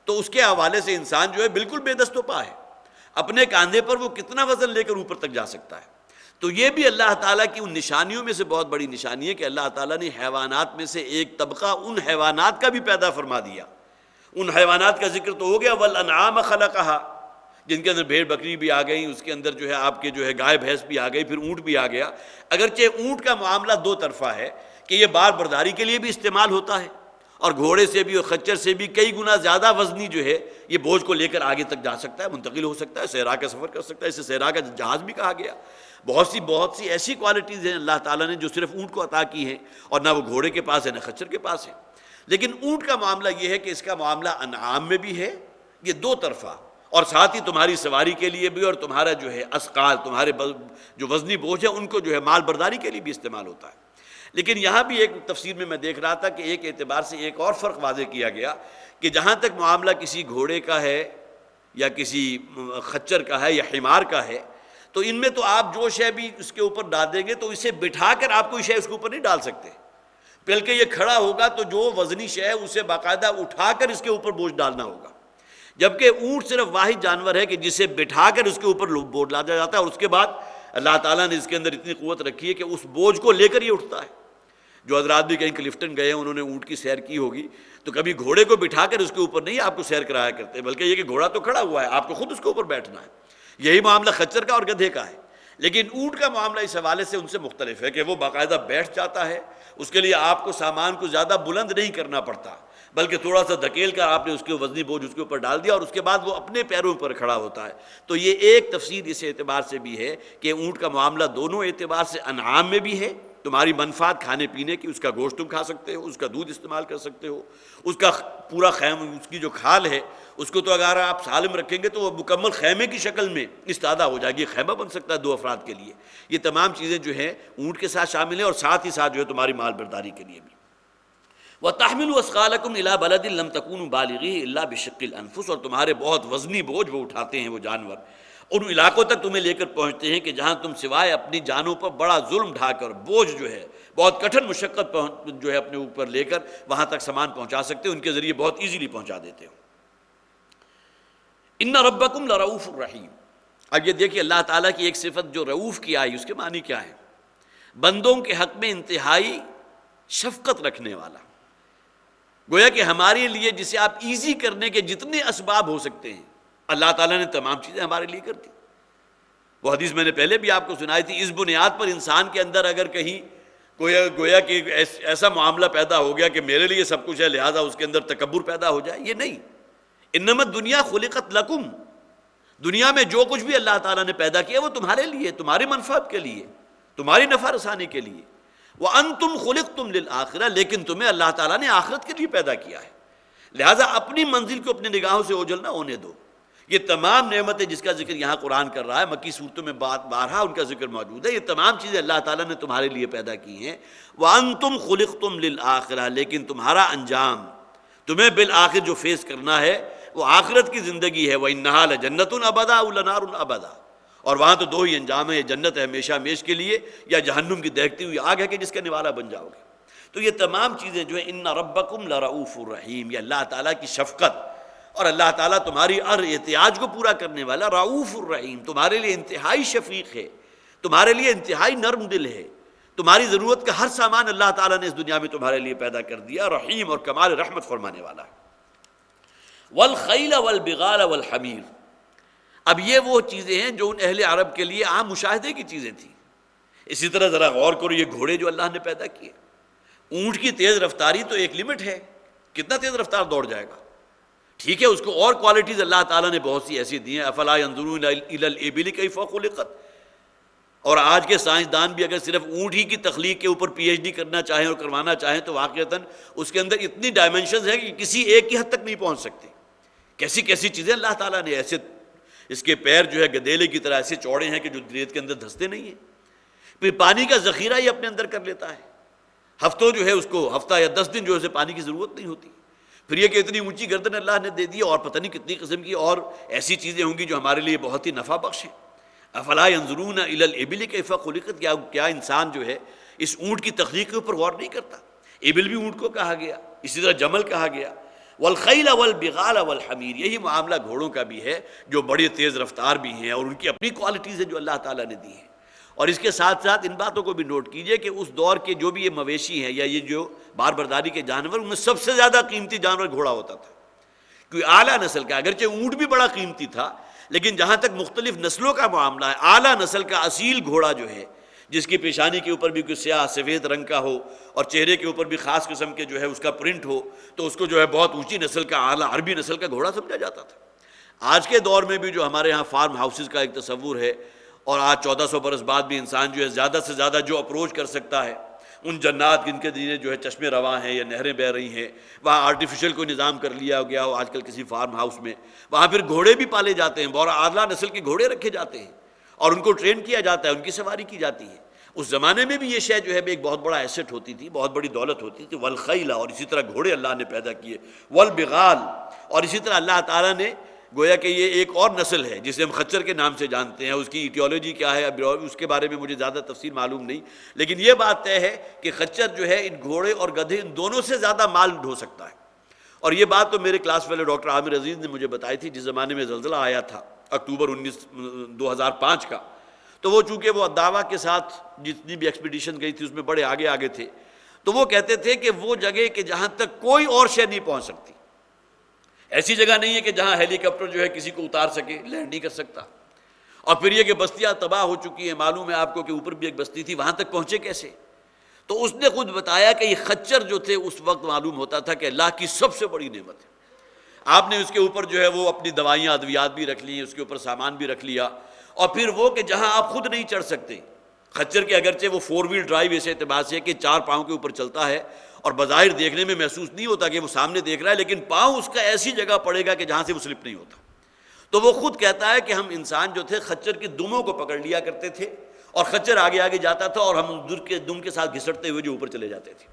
تو اس کے حوالے سے انسان جو ہے بالکل بے دست و پا ہے، اپنے کاندھے پر وہ کتنا وزن لے کر اوپر تک جا سکتا ہے۔ تو یہ بھی اللہ تعالیٰ کی ان نشانیوں میں سے بہت بڑی نشانی ہے کہ اللہ تعالیٰ نے حیوانات میں سے ایک طبقہ ان حیوانات کا بھی پیدا فرما دیا۔ ان حیوانات کا ذکر تو ہو گیا، والانعام خلقہا، جن کے اندر بھیڑ بکری بھی آ گئی، اس کے اندر جو ہے آپ کے جو ہے گائے بھینس بھی آ گئی، پھر اونٹ بھی آ گیا۔ اگرچہ اونٹ کا معاملہ دو طرفہ ہے کہ یہ بار برداری کے لیے بھی استعمال ہوتا ہے، اور گھوڑے سے بھی اور خچر سے بھی کئی گنا زیادہ وزنی جو ہے یہ بوجھ کو لے کر آگے تک جا سکتا ہے، منتقل ہو سکتا ہے، صحرا کا سفر کر سکتا ہے، اسے صحرا کا جہاز بھی کہا گیا۔ بہت سی ایسی کوالٹیز ہیں اللہ تعالیٰ نے جو صرف اونٹ کو عطا کی ہیں، اور نہ وہ گھوڑے کے پاس ہے نہ خچر کے پاس ہے۔ لیکن اونٹ کا معاملہ یہ ہے کہ اس کا معاملہ انعام میں بھی ہے، یہ دو طرفہ، اور ساتھ ہی تمہاری سواری کے لیے بھی، اور تمہارا جو ہے اسقال، تمہارے جو وزنی بوجھ ہے ان کو جو ہے مال برداری کے لیے بھی استعمال ہوتا ہے۔ لیکن یہاں بھی ایک تفسیر میں دیکھ رہا تھا کہ ایک اعتبار سے ایک اور فرق واضح کیا گیا کہ جہاں تک معاملہ کسی گھوڑے کا ہے یا کسی خچر کا ہے یا حمار کا ہے، تو ان میں تو آپ جو شے بھی اس کے اوپر ڈال دیں گے تو اسے بٹھا کر آپ کوئی شے اس کے اوپر نہیں ڈال سکتے، بلکہ یہ کھڑا ہوگا تو جو وزنی شے ہے اسے باقاعدہ اٹھا کر اس کے اوپر بوجھ ڈالنا ہوگا۔ جبکہ اونٹ صرف واحد جانور ہے کہ جسے بٹھا کر اس کے اوپر بوجھ لادا جاتا ہے، اور اس کے بعد اللہ تعالیٰ نے اس کے اندر اتنی قوت رکھی ہے کہ اس بوجھ کو لے کر یہ اٹھتا ہے۔ جو حضرات بھی کہیں کلفٹن گئے ہیں، انہوں نے اونٹ کی سیر کی ہوگی، تو کبھی گھوڑے کو بٹھا کر اس کے اوپر نہیں آپ کو سیر کرایا کرتے، بلکہ یہ کہ گھوڑا تو کھڑا ہوا ہے، آپ کو خود اس کے اوپر بیٹھنا ہے۔ یہی معاملہ خچر کا اور گدھے کا ہے، لیکن اونٹ کا معاملہ اس حوالے سے ان سے مختلف ہے کہ وہ باقاعدہ بیٹھ جاتا ہے، اس کے لیے آپ کو سامان کو زیادہ بلند نہیں کرنا پڑتا، بلکہ تھوڑا سا دھکیل کر آپ نے اس کے وزنی بوجھ اس کے اوپر ڈال دیا اور اس کے بعد وہ اپنے پیروں پر کھڑا ہوتا ہے۔ تو یہ ایک تفسیر اس اعتبار سے بھی ہے کہ اونٹ کا معاملہ دونوں اعتبار سے انعام میں بھی ہے، تمہاری منفعت کھانے پینے کی، اس کا گوشت تم کھا سکتے ہو، اس کا دودھ استعمال کر سکتے ہو، اس کا پورا خیمہ، اس کی جو کھال ہے اس کو تو اگر آپ سالم رکھیں گے تو وہ مکمل خیمے کی شکل میں استادہ ہو جائے گی، خیمہ بن سکتا ہے 2 افراد کے لیے۔ یہ تمام چیزیں جو ہیں اونٹ کے ساتھ شامل ہیں، اور ساتھ ہی ساتھ جو ہے تمہاری مال برداری کے لیے بھی۔ وَتَحْمِلُوا أَثْقَالَكُمْ إِلَىٰ بَلَدٍ لَمْ تَكُونُوا بَالِغِيهِ إِلَّا بِشِقِّ الْأَنفُسِ، اور تمہارے بہت وزنی بوجھ وہ اٹھاتے ہیں وہ جانور، ان علاقوں تک تمہیں لے کر پہنچتے ہیں کہ جہاں تم سوائے اپنی جانوں پر بڑا ظلم ڈھا کر بوجھ جو ہے بہت کٹھن مشقت جو ہے اپنے اوپر لے کر وہاں تک سامان پہنچا سکتے ہو، ان کے ذریعے بہت ایزیلی پہنچا دیتے ہو۔ اِنَّ رَبَّكُمْ لَرَؤُوفٌ رَحِيمٌ۔ اب یہ دیکھیے اللہ تعالیٰ کی ایک صفت جو رؤوف کی آئی، اس کے معنی کیا ہے؟ بندوں کے حق میں انتہائی شفقت رکھنے والا، گویا کہ ہمارے لیے جسے آپ ایزی کرنے کے جتنے اسباب ہو سکتے ہیں اللہ تعالیٰ نے تمام چیزیں ہمارے لیے کر دی۔ وہ حدیث میں نے پہلے بھی آپ کو سنائی تھی، اس بنیاد پر انسان کے اندر اگر کہیں گویا کہ ایسا معاملہ پیدا ہو گیا کہ میرے لیے سب کچھ ہے لہذا اس کے اندر تکبر پیدا ہو جائے، یہ نہیں۔ انما الدنیا خلقت لکم، دنیا میں جو کچھ بھی اللہ تعالیٰ نے پیدا کیا وہ تمہارے لیے، تمہاری منفعت کے لیے، تمہاری نفع رسانی کے لیے۔ وَأَنْتُمْ خُلِقْتُمْ لِلْآخِرَةِ، لیکن تمہیں اللہ تعالیٰ نے آخرت کے لیے پیدا کیا ہے۔ لہٰذا اپنی منزل کو اپنی نگاہوں سے اوجھل نہ ہونے دو۔ یہ تمام نعمتیں جس کا ذکر یہاں قرآن کر رہا ہے، مکی صورتوں میں بارہا ان کا ذکر موجود ہے، یہ تمام چیزیں اللہ تعالیٰ نے تمہارے لیے پیدا کی ہیں۔ وَأَنْتُمْ خُلِقْتُمْ لِلْآخِرَةِ، لیکن تمہارا انجام، تمہیں بالآخر جو فیس کرنا ہے وہ آخرت کی زندگی ہے۔ وَإِنَّهَا لَجَنَّةٌ أَبَدًا أَوْ لَنَارٌ أَبَدًا، اور وہاں تو دو ہی انجام ہے، یہ جنت ہے ہمیشہ ہمیش کے لیے، یا جہنم کی دہکتی ہوئی آگ ہے کہ جس کا نوالا بن جاؤ گے۔ تو یہ تمام چیزیں جو ہیں، اِنَّ رَبَّكُمْ لَرَؤُوفٌ رَحِيمٌ، یہ اللہ تعالیٰ کی شفقت، اور اللہ تعالیٰ تمہاری ہر احتیاج کو پورا کرنے والا رؤوف الرحیم، تمہارے لیے انتہائی شفیق ہے، تمہارے لیے انتہائی نرم دل ہے، تمہاری ضرورت کا ہر سامان اللہ تعالیٰ نے اس دنیا میں تمہارے لیے پیدا کر دیا، رحیم اور کمال رحمت فرمانے والا ہے۔ والخیل والبغال والحمیر، اب یہ وہ چیزیں ہیں جو ان اہل عرب کے لیے عام مشاہدے کی چیزیں تھیں۔ اسی طرح ذرا غور کرو، یہ گھوڑے جو اللہ نے پیدا کیے، اونٹ کی تیز رفتاری تو ایک لمٹ ہے، کتنا تیز رفتار دوڑ جائے گا، ٹھیک ہے، اس کو اور کوالٹیز اللہ تعالیٰ نے بہت سی ایسی دی ہیں، افلا ينظرون الى الابل کیف خلقت، اور آج کے سائنسدان بھی اگر صرف اونٹ ہی کی تخلیق کے اوپر پی ایچ ڈی کرنا چاہیں اور کروانا چاہیں تو واقعتاً اس کے اندر اتنی ڈائمنشنز ہیں کہ کسی ایک کی حد تک نہیں پہنچ سکتے۔ کیسی کیسی چیزیں اللہ تعالیٰ نے، ایسے اس کے پیر جو ہے گدیلے کی طرح ایسے چوڑے ہیں کہ جو ریت کے اندر دھستے نہیں ہیں، پھر پانی کا ذخیرہ ہی اپنے اندر کر لیتا ہے، ہفتوں جو ہے اس کو، ہفتہ یا 10 دن جو ہے اسے پانی کی ضرورت نہیں ہوتی۔ پھر یہ کہ اتنی اونچی گردن اللہ نے دے دی، اور پتہ نہیں کتنی قسم کی اور ایسی چیزیں ہوں گی جو ہمارے لیے بہت ہی نفع بخش ہیں۔ افلا ينظرون الى الابل کیف خلقت، کیا انسان جو ہے اس اونٹ کی تخلیق کے اوپر غور نہیں کرتا؟ ابل بھی اونٹ کو کہا گیا، اسی طرح جمل کہا گیا، والخیل والبغال والحمیر، یہی معاملہ گھوڑوں کا بھی ہے جو بڑی تیز رفتار بھی ہیں اور ان کی اپنی کوالٹیز ہیں جو اللہ تعالیٰ نے دی ہیں۔ اور اس کے ساتھ ساتھ ان باتوں کو بھی نوٹ کیجئے کہ اس دور کے جو بھی یہ مویشی ہیں یا یہ جو بار برداری کے جانور، ان میں سب سے زیادہ قیمتی جانور گھوڑا ہوتا تھا، کیونکہ اعلیٰ نسل کا، اگرچہ اونٹ بھی بڑا قیمتی تھا لیکن جہاں تک مختلف نسلوں کا معاملہ ہے، اعلیٰ نسل کا اصیل گھوڑا جو ہے، جس کی پیشانی کے اوپر بھی کوئی سیاہ سفید رنگ کا ہو اور چہرے کے اوپر بھی خاص قسم کے جو ہے اس کا پرنٹ ہو، تو اس کو جو ہے بہت اونچی نسل کا، اعلیٰ عربی نسل کا گھوڑا سمجھا جاتا تھا۔ آج کے دور میں بھی جو ہمارے ہاں فارم ہاؤسز کا ایک تصور ہے، اور آج 1400 برس بعد بھی انسان جو ہے زیادہ سے زیادہ جو اپروچ کر سکتا ہے ان جنات جن کے ذریعے جو ہے چشمے رواں ہیں یا نہریں بہہ رہی ہیں، وہاں آرٹیفیشل کوئی نظام کر لیا گیا ہو آج کل کسی فارم ہاؤس میں، وہاں پھر گھوڑے بھی پالے جاتے ہیں، بہت اعلیٰ نسل کے گھوڑے رکھے جاتے ہیں اور ان کو ٹرین کیا جاتا ہے، ان کی سواری کی جاتی ہے۔ اس زمانے میں بھی یہ شے جو ہے ایک بہت بڑا ایسٹ ہوتی تھی، بہت بڑی دولت ہوتی تھی۔ والخیل، اور اسی طرح گھوڑے اللہ نے پیدا کیے، والبغال، اور اسی طرح اللہ تعالیٰ نے گویا کہ یہ ایک اور نسل ہے جسے ہم خچر کے نام سے جانتے ہیں، اس کی ایٹیولوجی کیا ہے اب اس کے بارے میں مجھے زیادہ تفصیل معلوم نہیں، لیکن یہ بات طے ہے کہ خچر جو ہے ان گھوڑے اور گدھے ان دونوں سے زیادہ مال ڈھو سکتا ہے۔ اور یہ بات تو میرے کلاس فیلو ڈاکٹر عامر عزیز نے مجھے بتائی تھی جس زمانے میں زلزلہ آیا تھا اکتوبر 2005 کا، تو وہ چونکہ وہ دعویٰ کے ساتھ جتنی بھی ایکسپیڈیشن گئی تھی اس میں بڑے آگے آگے تھے، تو وہ کہتے تھے کہ وہ جگہ کہ جہاں تک کوئی اور شے نہیں پہنچ سکتی، ایسی جگہ نہیں ہے کہ جہاں ہیلی کاپٹر جو ہے کسی کو اتار سکے، لینڈ نہیں کر سکتا۔ اور پھر یہ کہ بستیاں تباہ ہو چکی ہیں، معلوم ہے آپ کو کہ اوپر بھی ایک بستی تھی، وہاں تک پہنچے کیسے؟ تو اس نے خود بتایا کہ یہ خچر جو تھے اس وقت معلوم ہوتا تھا کہ اللہ کی سب سے بڑی نعمت ہے۔ آپ نے اس کے اوپر جو ہے وہ اپنی دوائیاں ادویات بھی رکھ لی، اس کے اوپر سامان بھی رکھ لیا، اور پھر وہ کہ جہاں آپ خود نہیں چڑھ سکتے، خچر کے اگرچہ وہ 4 ویل ڈرائیو ایسے اعتبار سے کہ 4 پاؤں کے اوپر چلتا ہے اور بظاہر دیکھنے میں محسوس نہیں ہوتا کہ وہ سامنے دیکھ رہا ہے، لیکن پاؤں اس کا ایسی جگہ پڑے گا کہ جہاں سے وہ سلپ نہیں ہوتا۔ تو وہ خود کہتا ہے کہ ہم انسان جو تھے خچر کی دموں کو پکڑ لیا کرتے تھے اور خچر آگے آگے جاتا تھا اور ہم دم کے ساتھ گھسٹتے ہوئے جو اوپر چلے جاتے تھے۔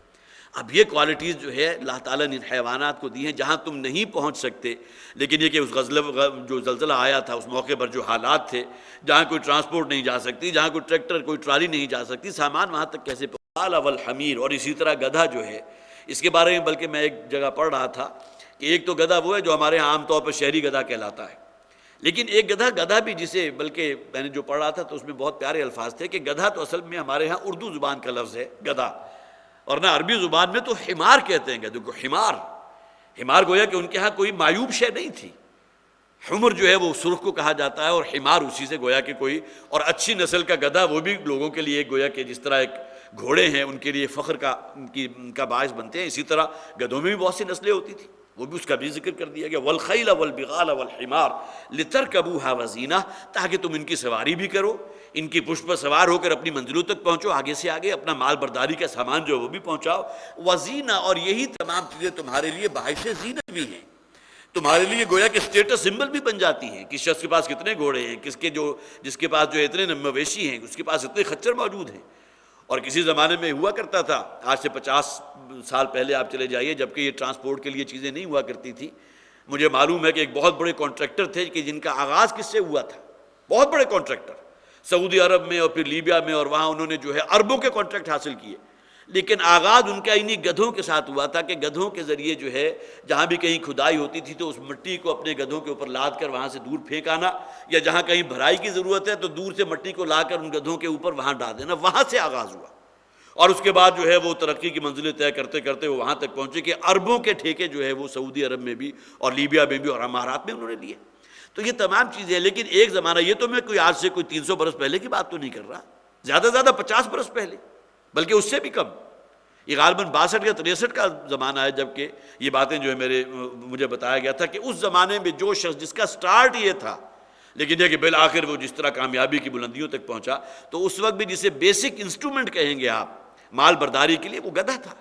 اب یہ کوالٹیز جو ہے اللہ تعالیٰ نے ان حیوانات کو دی ہیں جہاں تم نہیں پہنچ سکتے، لیکن یہ کہ اس جو زلزلہ آیا تھا اس موقع پر جو حالات تھے، جہاں کوئی ٹرانسپورٹ نہیں جا سکتی، جہاں کوئی ٹریکٹر کوئی ٹرالی نہیں جا سکتی، سامان وہاں تک کیسے پہنچا؟ والحمیر، اور اسی طرح گدھا جو ہے، اس کے بارے میں بلکہ میں ایک جگہ پڑھ رہا تھا کہ ایک تو گدھا وہ ہے جو ہمارے ہاں عام طور پر شہری گدھا کہلاتا ہے، لیکن ایک گدھا بھی جسے بلکہ میں نے جو پڑھ رہا تھا تو اس میں بہت پیارے الفاظ تھے کہ گدھا تو اصل میں ہمارے ہاں اردو زبان کا لفظ ہے گدھا، اور نہ عربی زبان میں تو حمار کہتے ہیں گدھے کو، حمار گویا کہ ان کے ہاں کوئی معیوب شے نہیں تھی۔ حمر جو ہے وہ سرخ کو کہا جاتا ہے اور حمار اسی سے گویا کہ کوئی، اور اچھی نسل کا گدھا وہ بھی لوگوں کے لیے گویا کہ جس طرح ایک گھوڑے ہیں ان کے لیے فخر کا باعث بنتے ہیں، اسی طرح گدھوں میں بھی بہت سی نسلیں ہوتی تھیں۔ وہ بھی اس کا بھی ذکر کر دیا گیا، والخیل والبغال والحمار لترکبوها وزینہ، تاکہ تم ان کی سواری بھی کرو، ان کی پشت پر سوار ہو کر اپنی منزلوں تک پہنچو، آگے سے آگے اپنا مال برداری کا سامان جو ہے وہ بھی پہنچاؤ، وزینہ، اور یہی تمام چیزیں تمہارے لیے باعث زینت بھی ہیں، تمہارے لیے گویا کہ اسٹیٹس سمبل بھی بن جاتی ہیں، کس شخص کے پاس کتنے گھوڑے ہیں، جس کے پاس جو اتنے مویشی ہیں، اس کے پاس اتنے خچر موجود ہیں۔ اور کسی زمانے میں ہوا کرتا تھا، آج سے 50 سال پہلے آپ چلے جائیے، جبکہ یہ ٹرانسپورٹ کے لیے چیزیں نہیں ہوا کرتی تھی، مجھے معلوم ہے کہ ایک بہت بڑے کانٹریکٹر تھے کہ جن کا آغاز کس سے ہوا تھا، بہت بڑے کانٹریکٹر سعودی عرب میں اور پھر لیبیا میں، اور وہاں انہوں نے جو ہے اربوں کے کانٹریکٹ حاصل کیے، لیکن آغاز ان کا انہی گدھوں کے ساتھ ہوا تھا کہ گدھوں کے ذریعے جو ہے جہاں بھی کہیں کھدائی ہوتی تھی تو اس مٹی کو اپنے گدھوں کے اوپر لاد کر وہاں سے دور پھینک آنا، یا جہاں کہیں بھرائی کی ضرورت ہے تو دور سے مٹی کو لا کر ان گدھوں کے اوپر وہاں ڈال دینا، وہاں سے آغاز ہوا، اور اس کے بعد جو ہے وہ ترقی کی منزلیں طے کرتے کرتے وہ وہاں تک پہنچے کہ اربوں کے ٹھیکے جو ہے وہ سعودی عرب میں بھی اور لیبیا میں بھی اور امارات میں انہوں نے لیے۔ تو یہ تمام چیزیں ہیں، لیکن ایک زمانہ، یہ تو میں کوئی آج سے کوئی 300 برس پہلے کی بات تو نہیں کر رہا، زیادہ سے زیادہ 50 برس پہلے، بلکہ اس سے بھی کم، یہ غالباً 62 یا 63 کا زمانہ ہے، جبکہ یہ باتیں جو ہے مجھے بتایا گیا تھا کہ اس زمانے میں جو شخص جس کا سٹارٹ یہ تھا، لیکن یہ کہ بالآخر وہ جس طرح کامیابی کی بلندیوں تک پہنچا، تو اس وقت بھی جسے بیسک انسٹرومنٹ کہیں گے آپ مال برداری کے لیے، وہ گدھا تھا۔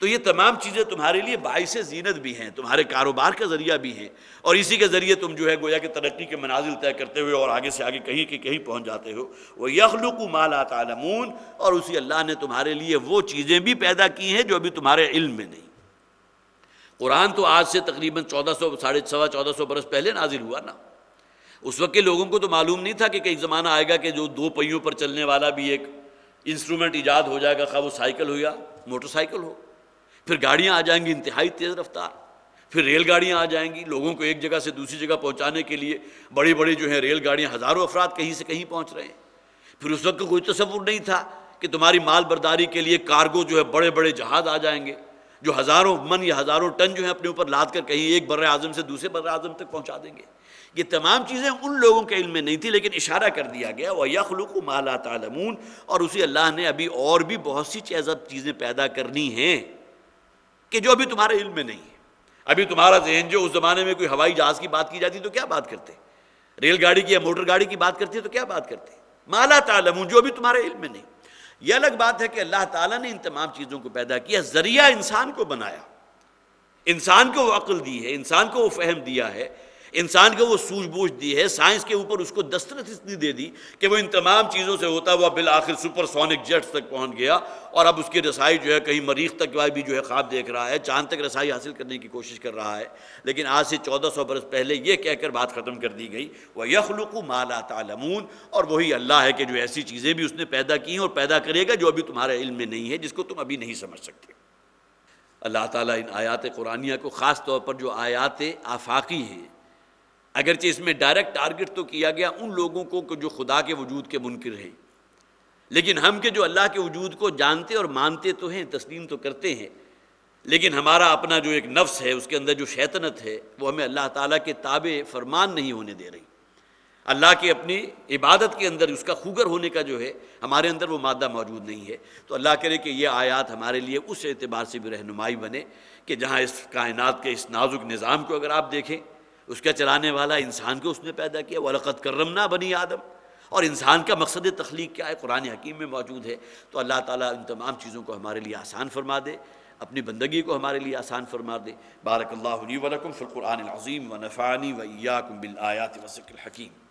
تو یہ تمام چیزیں تمہارے لیے باعث زینت بھی ہیں، تمہارے کاروبار کا ذریعہ بھی ہیں، اور اسی کے ذریعے تم جو ہے گویا کہ ترقی کے منازل طے کرتے ہوئے اور آگے سے آگے کہیں کہ کہیں پہنچ جاتے ہو۔ وَيَخْلُقُ مَا لَا تَعْلَمُونَ، اور اسی اللہ نے تمہارے لیے وہ چیزیں بھی پیدا کی ہیں جو ابھی تمہارے علم میں نہیں۔ قرآن تو آج سے تقریباً 1400 برس پہلے نازل ہوا نا، اس وقت کے لوگوں کو تو معلوم نہیں تھا کہ کئی زمانہ آئے گا کہ جو 2 پہیوں پر چلنے والا بھی ایک انسٹرومنٹ ایجاد ہو جائے گا، خواہ وہ سائیکل ہو یا موٹر سائیکل ہو، پھر گاڑیاں آ جائیں گی انتہائی تیز رفتار، پھر ریل گاڑیاں آ جائیں گی لوگوں کو ایک جگہ سے دوسری جگہ پہنچانے کے لیے، بڑی بڑی جو ہیں ریل گاڑیاں، ہزاروں افراد کہیں سے کہیں پہنچ رہے ہیں۔ پھر اس وقت کوئی تصور نہیں تھا کہ تمہاری مال برداری کے لیے کارگو جو ہے بڑے بڑے جہاز آ جائیں گے جو ہزاروں من یا ہزاروں ٹن جو ہے اپنے اوپر لاد کر کہیں ایک بر اعظم سے دوسرے بر اعظم تک پہنچا دیں گے۔ یہ تمام چیزیں ان لوگوں کے علم میں نہیں تھی، لیکن اشارہ کر دیا گیا وَيَخْلُقُ مَا لَا تَعْلَمُونَ، اور اسی اللہ نے ابھی اور بھی بہت سی چیزیں پیدا کرنی ہیں کہ جو ابھی تمہارے علم میں نہیں ہے۔ ابھی تمہارا ذہن جو اس زمانے میں کوئی ہوائی جہاز کی بات کی جاتی تو کیا بات کرتے، ریل گاڑی کی یا موٹر گاڑی کی بات کرتی تو کیا بات کرتے، مَا لَا تَعْلَمُونَ، جو ابھی تمہارے علم میں نہیں۔ یہ الگ بات ہے کہ اللہ تعالیٰ نے ان تمام چیزوں کو پیدا کیا، ذریعہ انسان کو بنایا، انسان کو وہ عقل دی ہے، انسان کو وہ فہم دیا ہے، انسان کو وہ سوجھ بوجھ دی ہے، سائنس کے اوپر اس کو دسترس اتنی دے دی کہ وہ ان تمام چیزوں سے ہوتا ہوا بالآخر سپر سونک جیٹس تک پہنچ گیا، اور اب اس کی رسائی جو ہے کہیں مریخ تک بھی جو ہے خواب دیکھ رہا ہے، چاند تک رسائی حاصل کرنے کی کوشش کر رہا ہے۔ لیکن آج سے 1400 برس پہلے یہ کہہ کر بات ختم کر دی گئی وَيَخْلُقُ مَا لَا تَعْلَمُونَ، اور وہی اللہ ہے کہ جو ایسی چیزیں بھی اس نے پیدا کی ہیں اور پیدا کرے گا جو ابھی تمہارے علم میں نہیں ہے، جس کو تم ابھی نہیں سمجھ سکتے۔ اللہ تعالیٰ ان آیات قرآنیہ کو خاص طور پر جو آیات آفاقی ہیں، اگرچہ اس میں ڈائریکٹ ٹارگٹ تو کیا گیا ان لوگوں کو جو خدا کے وجود کے منکر ہیں، لیکن ہم کہ جو اللہ کے وجود کو جانتے اور مانتے تو ہیں، تسلیم تو کرتے ہیں، لیکن ہمارا اپنا جو ایک نفس ہے، اس کے اندر جو شیطنت ہے، وہ ہمیں اللہ تعالیٰ کے تابع فرمان نہیں ہونے دے رہی۔ اللہ کی اپنی عبادت کے اندر اس کا خوگر ہونے کا جو ہے ہمارے اندر وہ مادہ موجود نہیں ہے۔ تو اللہ کرے کہ یہ آیات ہمارے لیے اس اعتبار سے بھی رہنمائی بنے کہ جہاں اس کائنات کے اس نازک نظام کو اگر آپ دیکھیں، اس کا چلانے والا انسان کو اس نے پیدا کیا، وَلَقَدْ كَرَّمْنَا بَنِي آدم، اور انسان کا مقصد تخلیق کیا ہے قرآن حکیم میں موجود ہے۔ تو اللہ تعالیٰ ان تمام چیزوں کو ہمارے لیے آسان فرما دے، اپنی بندگی کو ہمارے لیے آسان فرما دے۔ بارک اللہ لی ولکم فی القرآن العظیم ونفعنی وإیاکم بالآیات والذکر الحکیم۔